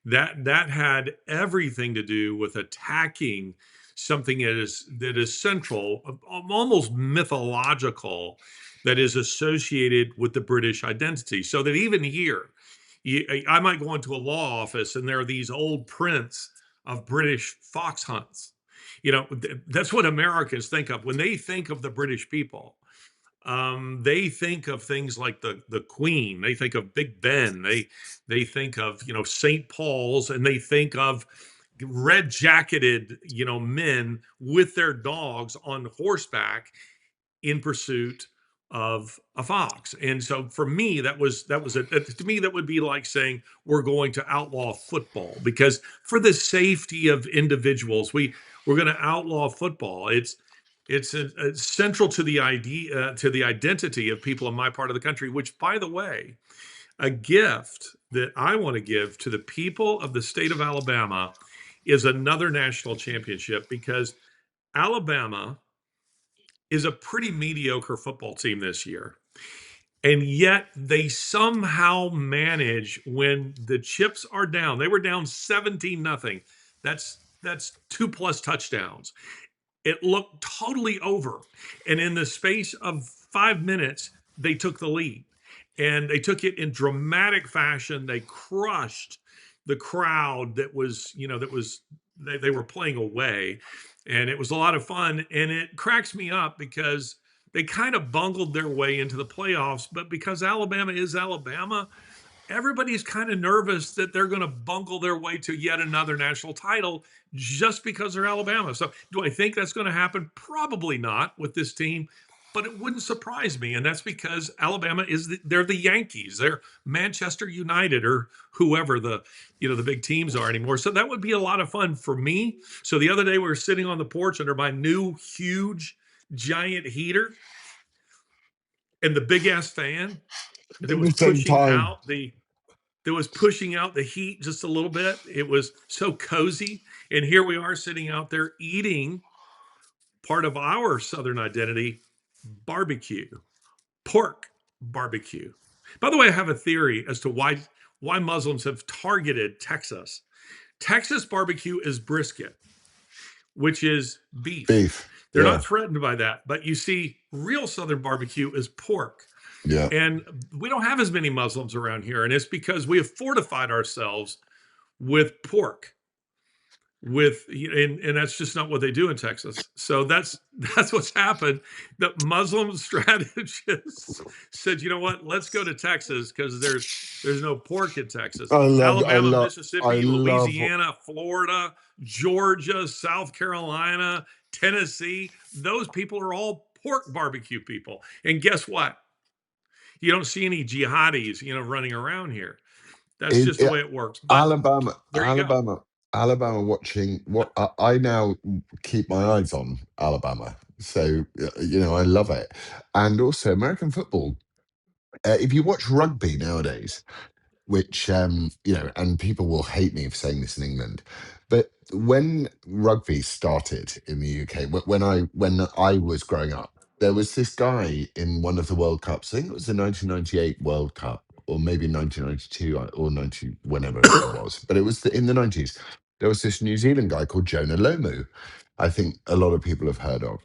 That had everything to do with attacking something that is central, almost mythological, that is associated with the British identity. So that even here, I might go into a law office and there are these old prints of British fox hunts. That's what Americans think of when they think of the British people. They think of things like the Queen. They think of Big Ben. They think of St. Paul's, and they think of red jacketed men with their dogs on horseback in pursuit of a fox. And so for me, that was it. To me, that would be like saying we're going to outlaw football, because for the safety of individuals, we're going to outlaw football. It's central to the idea, to the identity of people in my part of the country. Which, by the way, a gift that I want to give to the people of the state of Alabama is another national championship, because Alabama is a pretty mediocre football team this year. And yet they somehow manage, when the chips are down. They were down 17-0. That's two plus touchdowns. It looked totally over. And in the space of 5 minutes, they took the lead. And they took it in dramatic fashion. They crushed the crowd they were playing away. And it was a lot of fun. And it cracks me up because they kind of bungled their way into the playoffs. But because Alabama is Alabama, everybody's kind of nervous that they're going to bungle their way to yet another national title just because they're Alabama. So, do I think that's going to happen? Probably not with this team, but it wouldn't surprise me. And that's because Alabama they're the Yankees, they're Manchester United, or whoever the big teams are anymore. So that would be a lot of fun for me. So the other day we were sitting on the porch under my new huge giant heater and the big ass fan, that at was the same pushing time. out the heat just a little bit. It was so cozy. And here we are sitting out there eating part of our Southern identity, barbecue, pork barbecue. By the way, I have a theory as to why Muslims have targeted Texas. Texas barbecue is brisket, which is beef. Beef. They're Yeah. not threatened by that. But you see, real Southern barbecue is pork. Yeah. And we don't have as many Muslims around here. And it's because we have fortified ourselves with pork. And that's just not what they do in Texas. So that's what's happened. The Muslim strategists said, you know what, let's go to Texas because there's no pork in Texas. I love, I Alabama, love, I Mississippi, love. Louisiana, Florida, Georgia, South Carolina, Tennessee, those people are all pork barbecue people. And guess what? You don't see any jihadis, running around here. That's In, just the way it works. But Alabama, there you go. Alabama watching what I now keep my eyes on Alabama. So, I love it. And also American football. If you watch rugby nowadays, which and people will hate me for saying this in England, but when rugby started in the UK, when I was growing up, there was this guy in one of the World Cups. I think it was the 1998 World Cup, or maybe 1992 or 90, whenever it was. But it was in the 90s. There was this New Zealand guy called Jonah Lomu. I think a lot of people have heard of.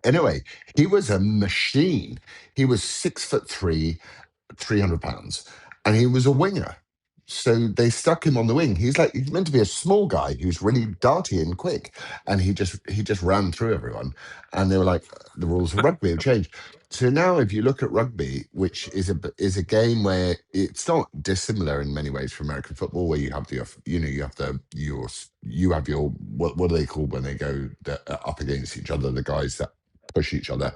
Anyway, he was a machine. He was 6'3", 300 pounds, and he was a winger. So they stuck him on the wing. He's meant to be a small guy who's really darty and quick, and he just ran through everyone. And they were like, the rules of rugby have changed. So now, if you look at rugby, which is a game where it's not dissimilar in many ways from American football, where you have your what do they call when they go up against each other, the guys that push each other.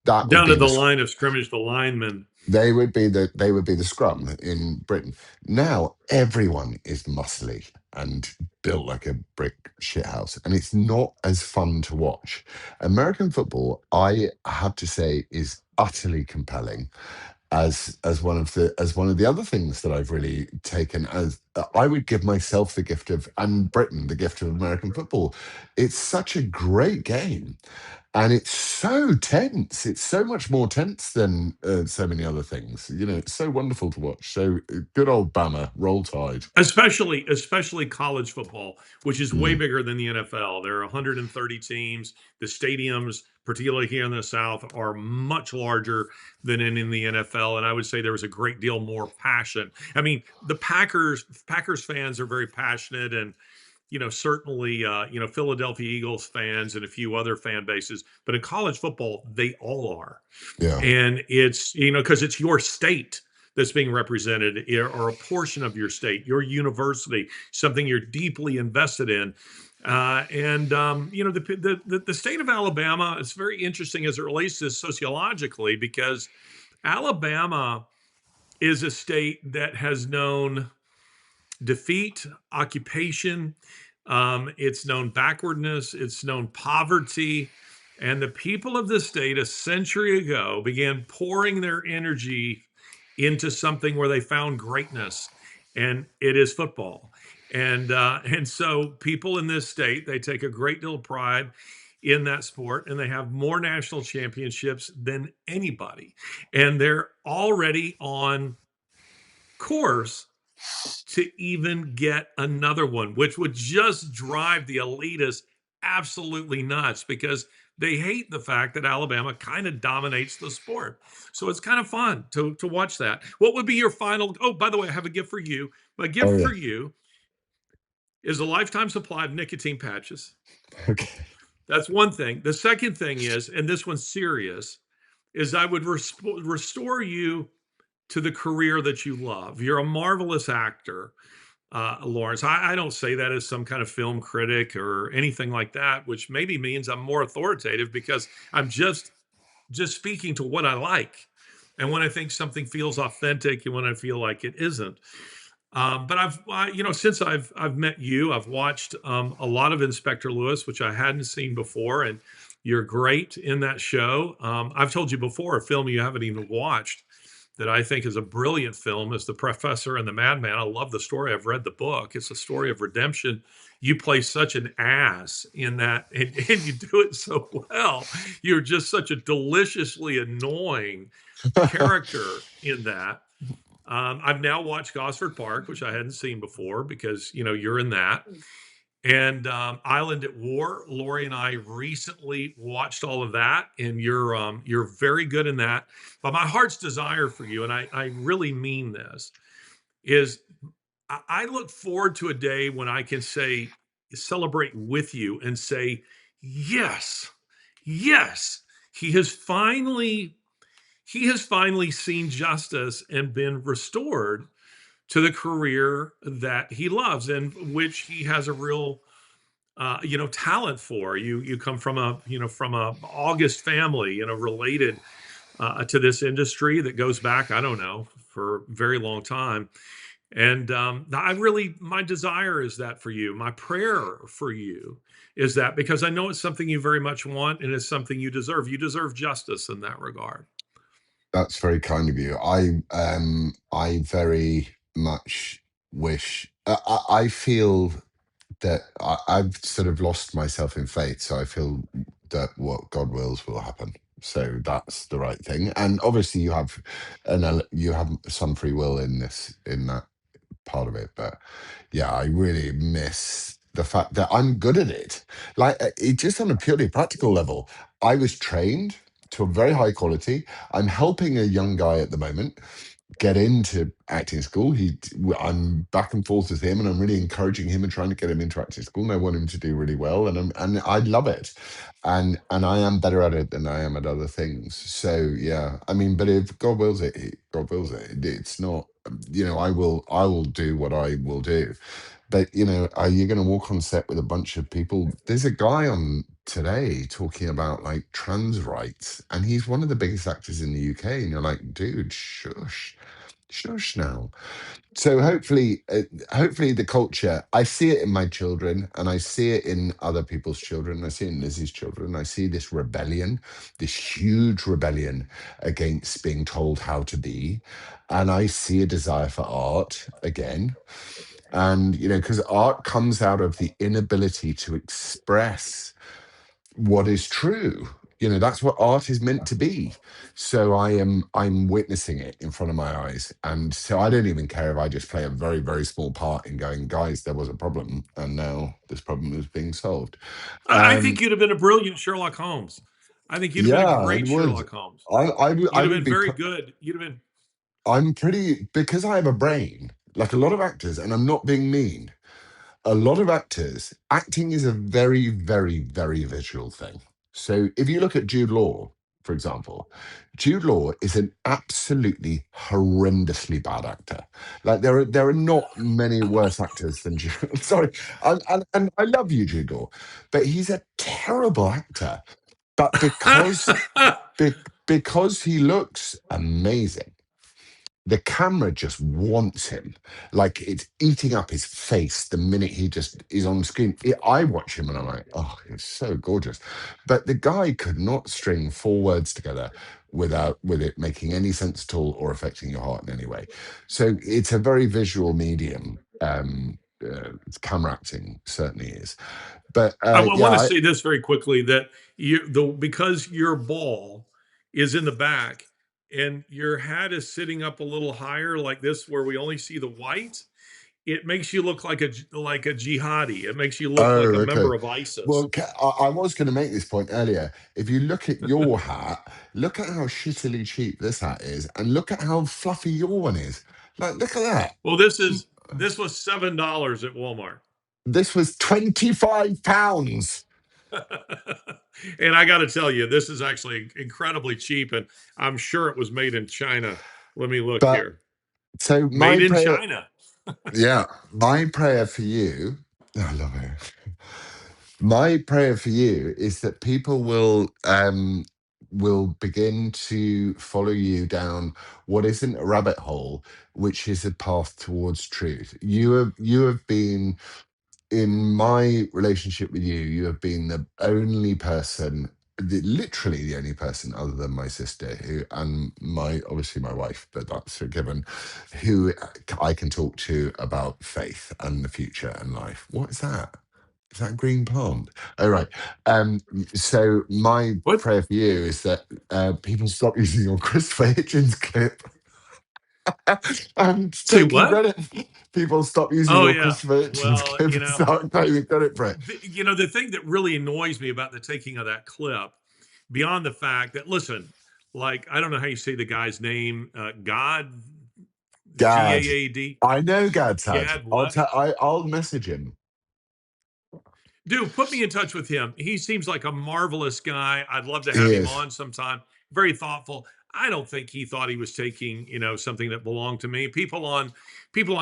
That would Down to be the the line of scrimmage, the linemen. they would be the scrum in Britain. Now everyone is muscly and built like a brick shithouse, and it's not as fun to watch. American football, I have to say, is utterly compelling as one of the other things that I've really taken as I would give myself the gift of, and Britain the gift of, American football. It's such a great game, and it's so tense. It's so much more tense than so many other things. It's so wonderful to watch. So good old Bama, roll tide. Especially college football, which is way Mm, bigger than the NFL. There are 130 teams. The stadiums, particularly here in the South, are much larger than in the NFL. And I would say there was a great deal more passion. I mean, the Packers fans are very passionate, and certainly, Philadelphia Eagles fans and a few other fan bases. But in college football, they all are. yeah, And it's, because it's your state that's being represented, or a portion of your state, your university, something you're deeply invested in. The state of Alabama is very interesting as it relates to sociologically, because Alabama is a state that has known defeat, occupation. It's known backwardness. It's known poverty. And the people of the state a century ago began pouring their energy into something where they found greatness, and it is football. And so people in this state, they take a great deal of pride in that sport, and they have more national championships than anybody. And they're already on course to even get another one, which would just drive the elitists absolutely nuts, because they hate the fact that Alabama kind of dominates the sport. So it's kind of fun to watch that. What would be your final? Oh, by the way, I have a gift for you. My oh gift yeah, for you is a lifetime supply of nicotine patches. okay, That's one thing. The second thing is, and this one's serious, is I would restore you to the career that you love. You're a marvelous actor, Laurence. I don't say that as some kind of film critic or anything like that, which maybe means I'm more authoritative, because I'm just speaking to what I like, and when I think something feels authentic, and when I feel like it isn't. But since I've met you, I've watched a lot of Inspector Lewis, which I hadn't seen before, and you're great in that show. I've told you before, a film you haven't even watched that I think is a brilliant film is The Professor and the Madman. I love the story. I've read the book. It's a story of redemption. You play such an ass in that, and you do it so well. You're just such a deliciously annoying character in that. I've now watched Gosford Park, which I hadn't seen before because you're in that, and Island at War. Lori and I recently watched all of that, and you're very good in that. But my heart's desire for you, and I really mean this, is I look forward to a day when I can say celebrate with you and say yes, yes, he has finally he has finally seen justice and been restored to the career that he loves and which he has a real talent for. You come from a August family, related to this industry that goes back, I don't know, for a very long time. And my desire is that for you. My prayer for you is that, because I know it's something you very much want and it's something you deserve. You deserve justice in that regard. That's very kind of you. I very much wish. I feel that I've sort of lost myself in faith, so I feel that what God wills will happen. So that's the right thing. And obviously, you have some free will in that part of it. But yeah, I really miss the fact that I'm good at it. Like it just on a purely practical level, I was trained to a very high quality. I'm helping a young guy at the moment get into acting school. I'm back and forth with him, and I'm really encouraging him and trying to get him into acting school. And I want him to do really well, and I love it, and I am better at it than I am at other things. So yeah, I mean, but if God wills it, God wills it. It's not, I will do what I will do. But are you going to walk on set with a bunch of people? There's a guy on today talking about like trans rights, and he's one of the biggest actors in the UK. And you're like, dude, shush now. So hopefully the culture. I see it in my children, and I see it in other people's children. I see it in Lizzie's children. I see this rebellion, this huge rebellion against being told how to be, and I see a desire for art again. And because art comes out of the inability to express what is true. That's what art is meant to be. So I'm witnessing it in front of my eyes, and so I don't even care if I just play a very, very small part in going, guys, there was a problem and now this problem is being solved. I think you'd have been a brilliant Sherlock Holmes. I think you'd have been a Yeah, it great would. Sherlock Holmes. I You'd have would been be very good. You'd have been. I'm pretty, because I have a brain like a lot of actors, and I'm not being mean. A lot of actors, acting is a very, very, very visual thing. So if you look at Jude Law, for example, Jude Law is an absolutely horrendously bad actor. Like there are not many worse actors than Jude. Sorry, and I love you, Jude Law, but he's a terrible actor. But because he looks amazing, the camera just wants him, like it's eating up his face the minute he just is on screen. I watch him and I'm like, oh, he's so gorgeous. But the guy could not string four words together with it making any sense at all or affecting your heart in any way. So it's a very visual medium. Camera acting certainly is. But I yeah, want to say this very quickly, that because your ball is in the back and your hat is sitting up a little higher like this, where we only see the white, it makes you look like a jihadi. It makes you look like oh, a okay. member of ISIS. Well, I was going to make this point earlier. If you look at your hat, look at how shittily cheap this hat is, and look at how fluffy your one is. Like, look at that. Well, this was $7 at Walmart. This was £25. And I got to tell you, this is actually incredibly cheap, and I'm sure it was made in China. Let me look But here. so Made in China. yeah, my prayer for you, I love it. My prayer for you is that people will begin to follow you down what isn't a rabbit hole, which is a path towards truth. You have been, in my relationship with you, you have been the only person literally the only person other than my sister who, and obviously my wife, but that's a given, who I can talk to about faith and the future and life. What is that? Is that a green plant? Oh, right. So my What? prayer for you is that people stop using your Christopher Hitchens clip and Say taking what? credit. People stop using Oh your yeah. Christopher Hitchens Well, clip and start claiming credit for it. the thing that really annoys me about the taking of that clip, beyond the fact that, listen, like, I don't know how you say the guy's name, God, Gad. GAAD, I know Gad's had. Gad, what? I'll message him. Dude, put me in touch with him. He seems like a marvelous guy. I'd love to He have him is. on sometime. Very thoughtful. I don't think he thought he was taking, something that belonged to me. People on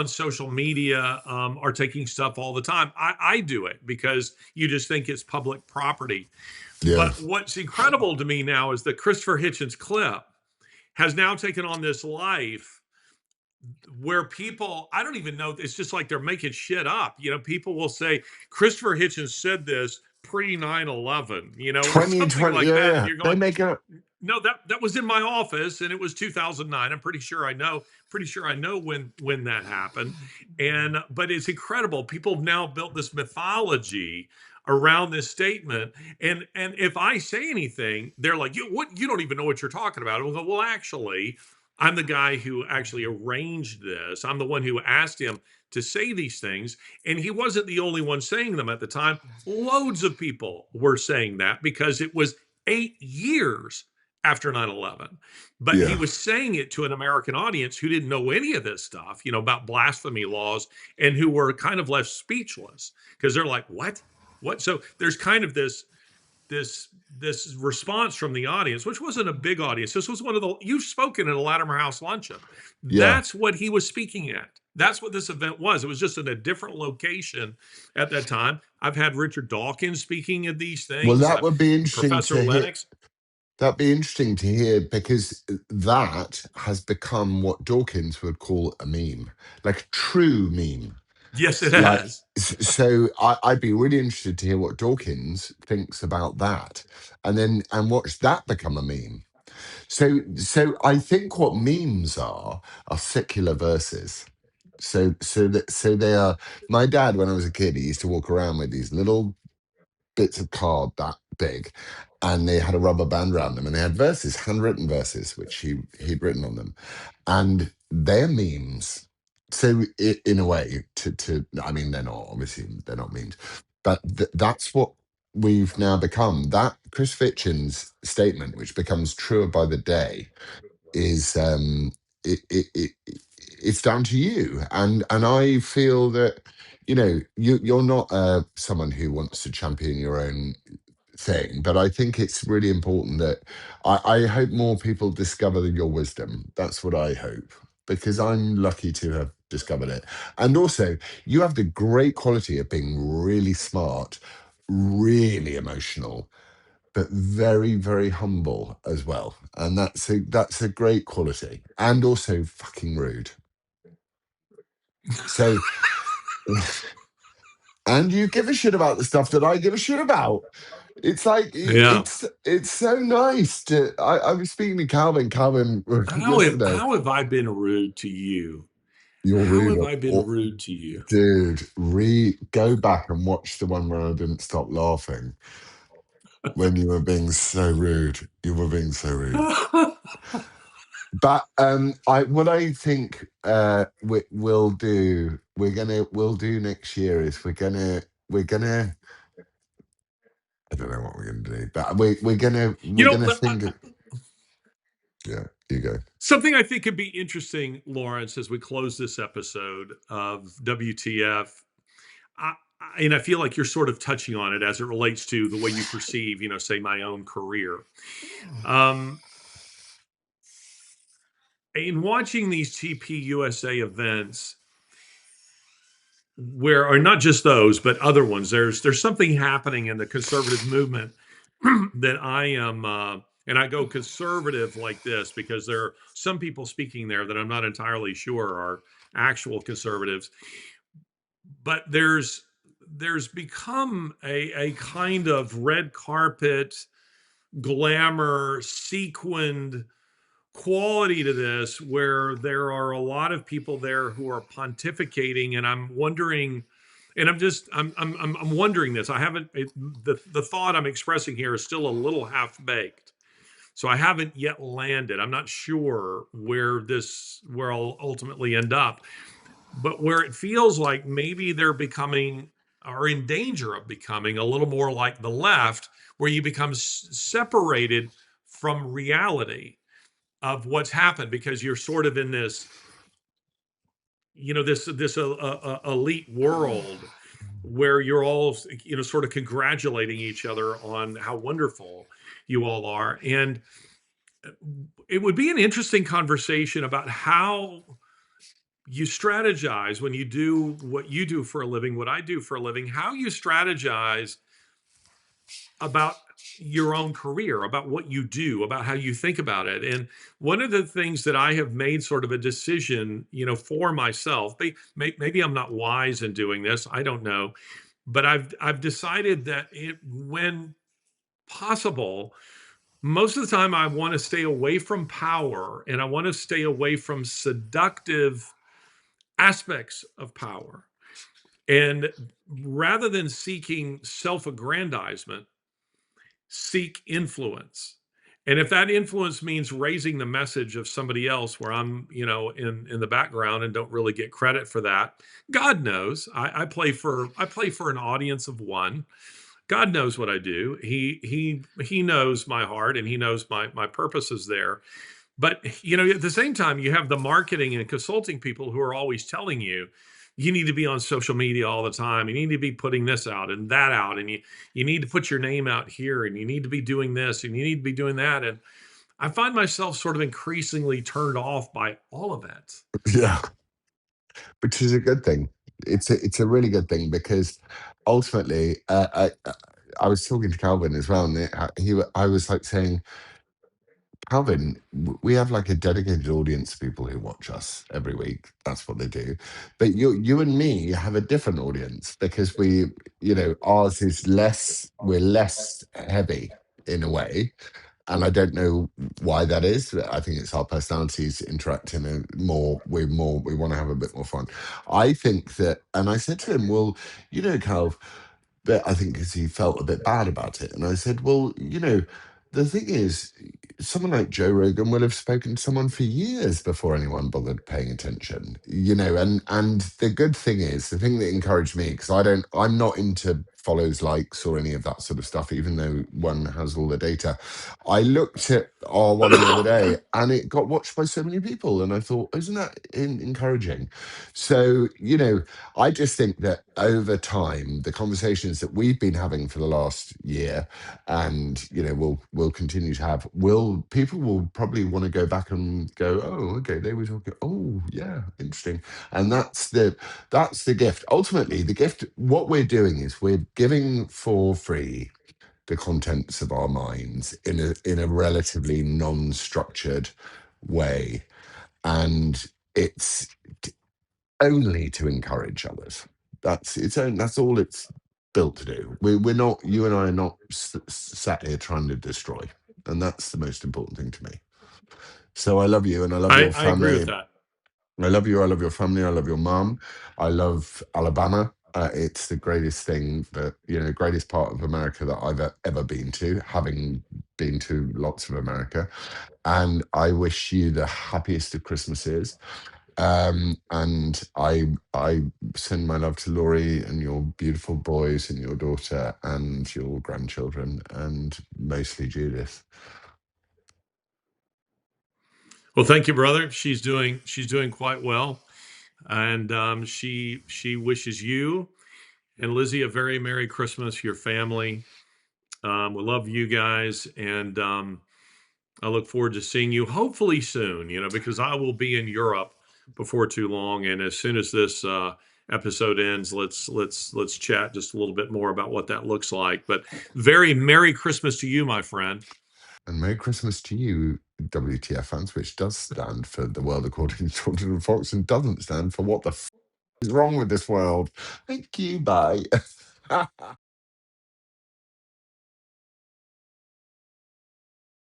social media are taking stuff all the time. I do it because you just think it's public property. Yeah. But what's incredible to me now is that Christopher Hitchens clip has now taken on this life where people, I don't even know, it's just like they're making shit up. People will say Christopher Hitchens said this pre 9/11, or something 2020. like Yeah, that, and yeah. you're They going, make it. no, that was in my office and it was 2009. I'm pretty sure I know when that happened. But it's incredible. People have now built this mythology around this statement. And if I say anything, they're like, you don't even know what you're talking about. I go, well, actually, I'm the guy who actually arranged this. I'm the one who asked him to say these things. And he wasn't the only one saying them at the time. Loads of people were saying that because it was 8 years after 9/11. But he Yeah, was saying it to an American audience who didn't know any of this stuff, about blasphemy laws, and who were kind of left speechless because they're like, what? What? So there's kind of this response from the audience, which wasn't a big audience. This was one of the, you've spoken at a Latimer House luncheon. yeah. That's what he was speaking at. That's what this event was. It was just in a different location at that time. I've had Richard Dawkins speaking at these Well, things. that would be interesting Professor to hear. Lennox. That'd be interesting to hear because that has become what Dawkins would call a meme, like a true meme. Yes, it Like, has. so I'd be really interested to hear what Dawkins thinks about that, and watch that become a meme. So I think what memes are secular verses. So they are. My dad, when I was a kid, he used to walk around with these little bits of card that big, and they had a rubber band around them, and they had verses, handwritten verses, which he'd written on them, and they're memes. So in a way, I mean, they're not, obviously they're not memes, but that's what we've now become. That Chris Fitchin's statement, which becomes truer by the day, is it's down to you, and I feel that you're not someone who wants to champion your own thing, but I think it's really important that I hope more people discover your wisdom. That's what I hope, because I'm lucky to have discovered it. And also, you have the great quality of being really smart, really emotional, but very, very humble as well. And that's a great quality. And also fucking rude. So, and you give a shit about the stuff that I give a shit about. It's like Yeah. it's so nice to. I was speaking to Calvin yesterday. How have I been rude to you? You're How rude, have I been rude to you? dude. Go back and watch the one where I didn't stop laughing when you were being so rude. You were being so rude. But I think we'll do next year is we're gonna I don't know what we're gonna do, but you we're know, gonna think. Yeah, you go. Something I think could be interesting, Laurence, as we close this episode of WTF. And I feel like you're sort of touching on it as it relates to the way you perceive, say my own career. Um, in watching these TP USA events, where or not just those but other ones, there's something happening in the conservative movement that I am and I go conservative like this because there are some people speaking there that I'm not entirely sure are actual conservatives, but there's become a kind of red carpet glamour, sequined quality to this where there are a lot of people there who are pontificating, and I'm wondering, and I'm wondering this. I haven't the thought I'm expressing here is still a little half baked, so I haven't yet landed. I'm not sure where I'll ultimately end up, but where it feels like maybe they're becoming, are in danger of becoming, a little more like the left, where you become separated from reality of what's happened because you're sort of in this, elite world where you're all, sort of congratulating each other on how wonderful you all are. And it would be an interesting conversation about how you strategize when you do what you do for a living, what I do for a living, how you strategize about your own career, about what you do, about how you think about it. And one of the things that I have made sort of a decision, for myself, maybe I'm not wise in doing this, I don't know, but I've decided that when possible, most of the time I want to stay away from power, and I want to stay away from seductive aspects of power. And rather than seeking self-aggrandizement, seek influence. And if that influence means raising the message of somebody else where I'm, in the background and don't really get credit for that, God knows. I play for an audience of one. God knows what I do. He knows my heart, and he knows my purposes there. But at the same time, you have the marketing and consulting people who are always telling you, you need to be on social media all the time. You need to be putting this out and that out, and you need to put your name out here, and you need to be doing this, and you need to be doing that. And I find myself sort of increasingly turned off by all of it. Yeah, which is a good thing. It's a really good thing because ultimately, I was talking to Calvin as well, and I was like saying, Calvin, we have like a dedicated audience of people who watch us every week. That's what they do. But you and me have a different audience because ours is less, we're less heavy in a way. And I don't know why that is. I think it's our personalities interact in a we want to have a bit more fun. I think that, and I said to him, well, Cal, but I think because he felt a bit bad about it. And I said, well, the thing is, someone like Joe Rogan will have spoken to someone for years before anyone bothered paying attention, and the good thing is, the thing that encouraged me, because I'm not into follows, likes, or any of that sort of stuff, even though one has all the data. I looked at our one the other day and it got watched by so many people. And I thought, isn't that encouraging? So, I just think that over time, the conversations that we've been having for the last year, and we'll continue to have, people will probably want to go back and go, oh, okay, they were talking, oh yeah, interesting. And that's the gift. Ultimately, the gift, what we're doing is we're giving for free the contents of our minds in a relatively non-structured way. And it's only to encourage others. That's all it's built to do. We're not, you and I are not sat here trying to destroy. And that's the most important thing to me. So I love you, and I love your I agree with family. that. I love you. I love your family. I love your mom. I love Alabama. It's the greatest thing greatest part of America that I've ever been to, having been to lots of America. And I wish you the happiest of Christmases. And I send my love to Laurie and your beautiful boys and your daughter and your grandchildren, and mostly Judith. Well, thank you, brother. She's doing quite well, and she wishes you and Lizzie a very Merry Christmas, your family. We love you guys, and I look forward to seeing you hopefully soon. Because I will be in Europe before too long, and as soon as this episode ends, let's chat just a little bit more about what that looks like. But very Merry Christmas to you, my friend. And Merry Christmas to you, WTF fans, which does stand for the world according to Jordan Fox and doesn't stand for what the is wrong with this world. Thank you. Bye.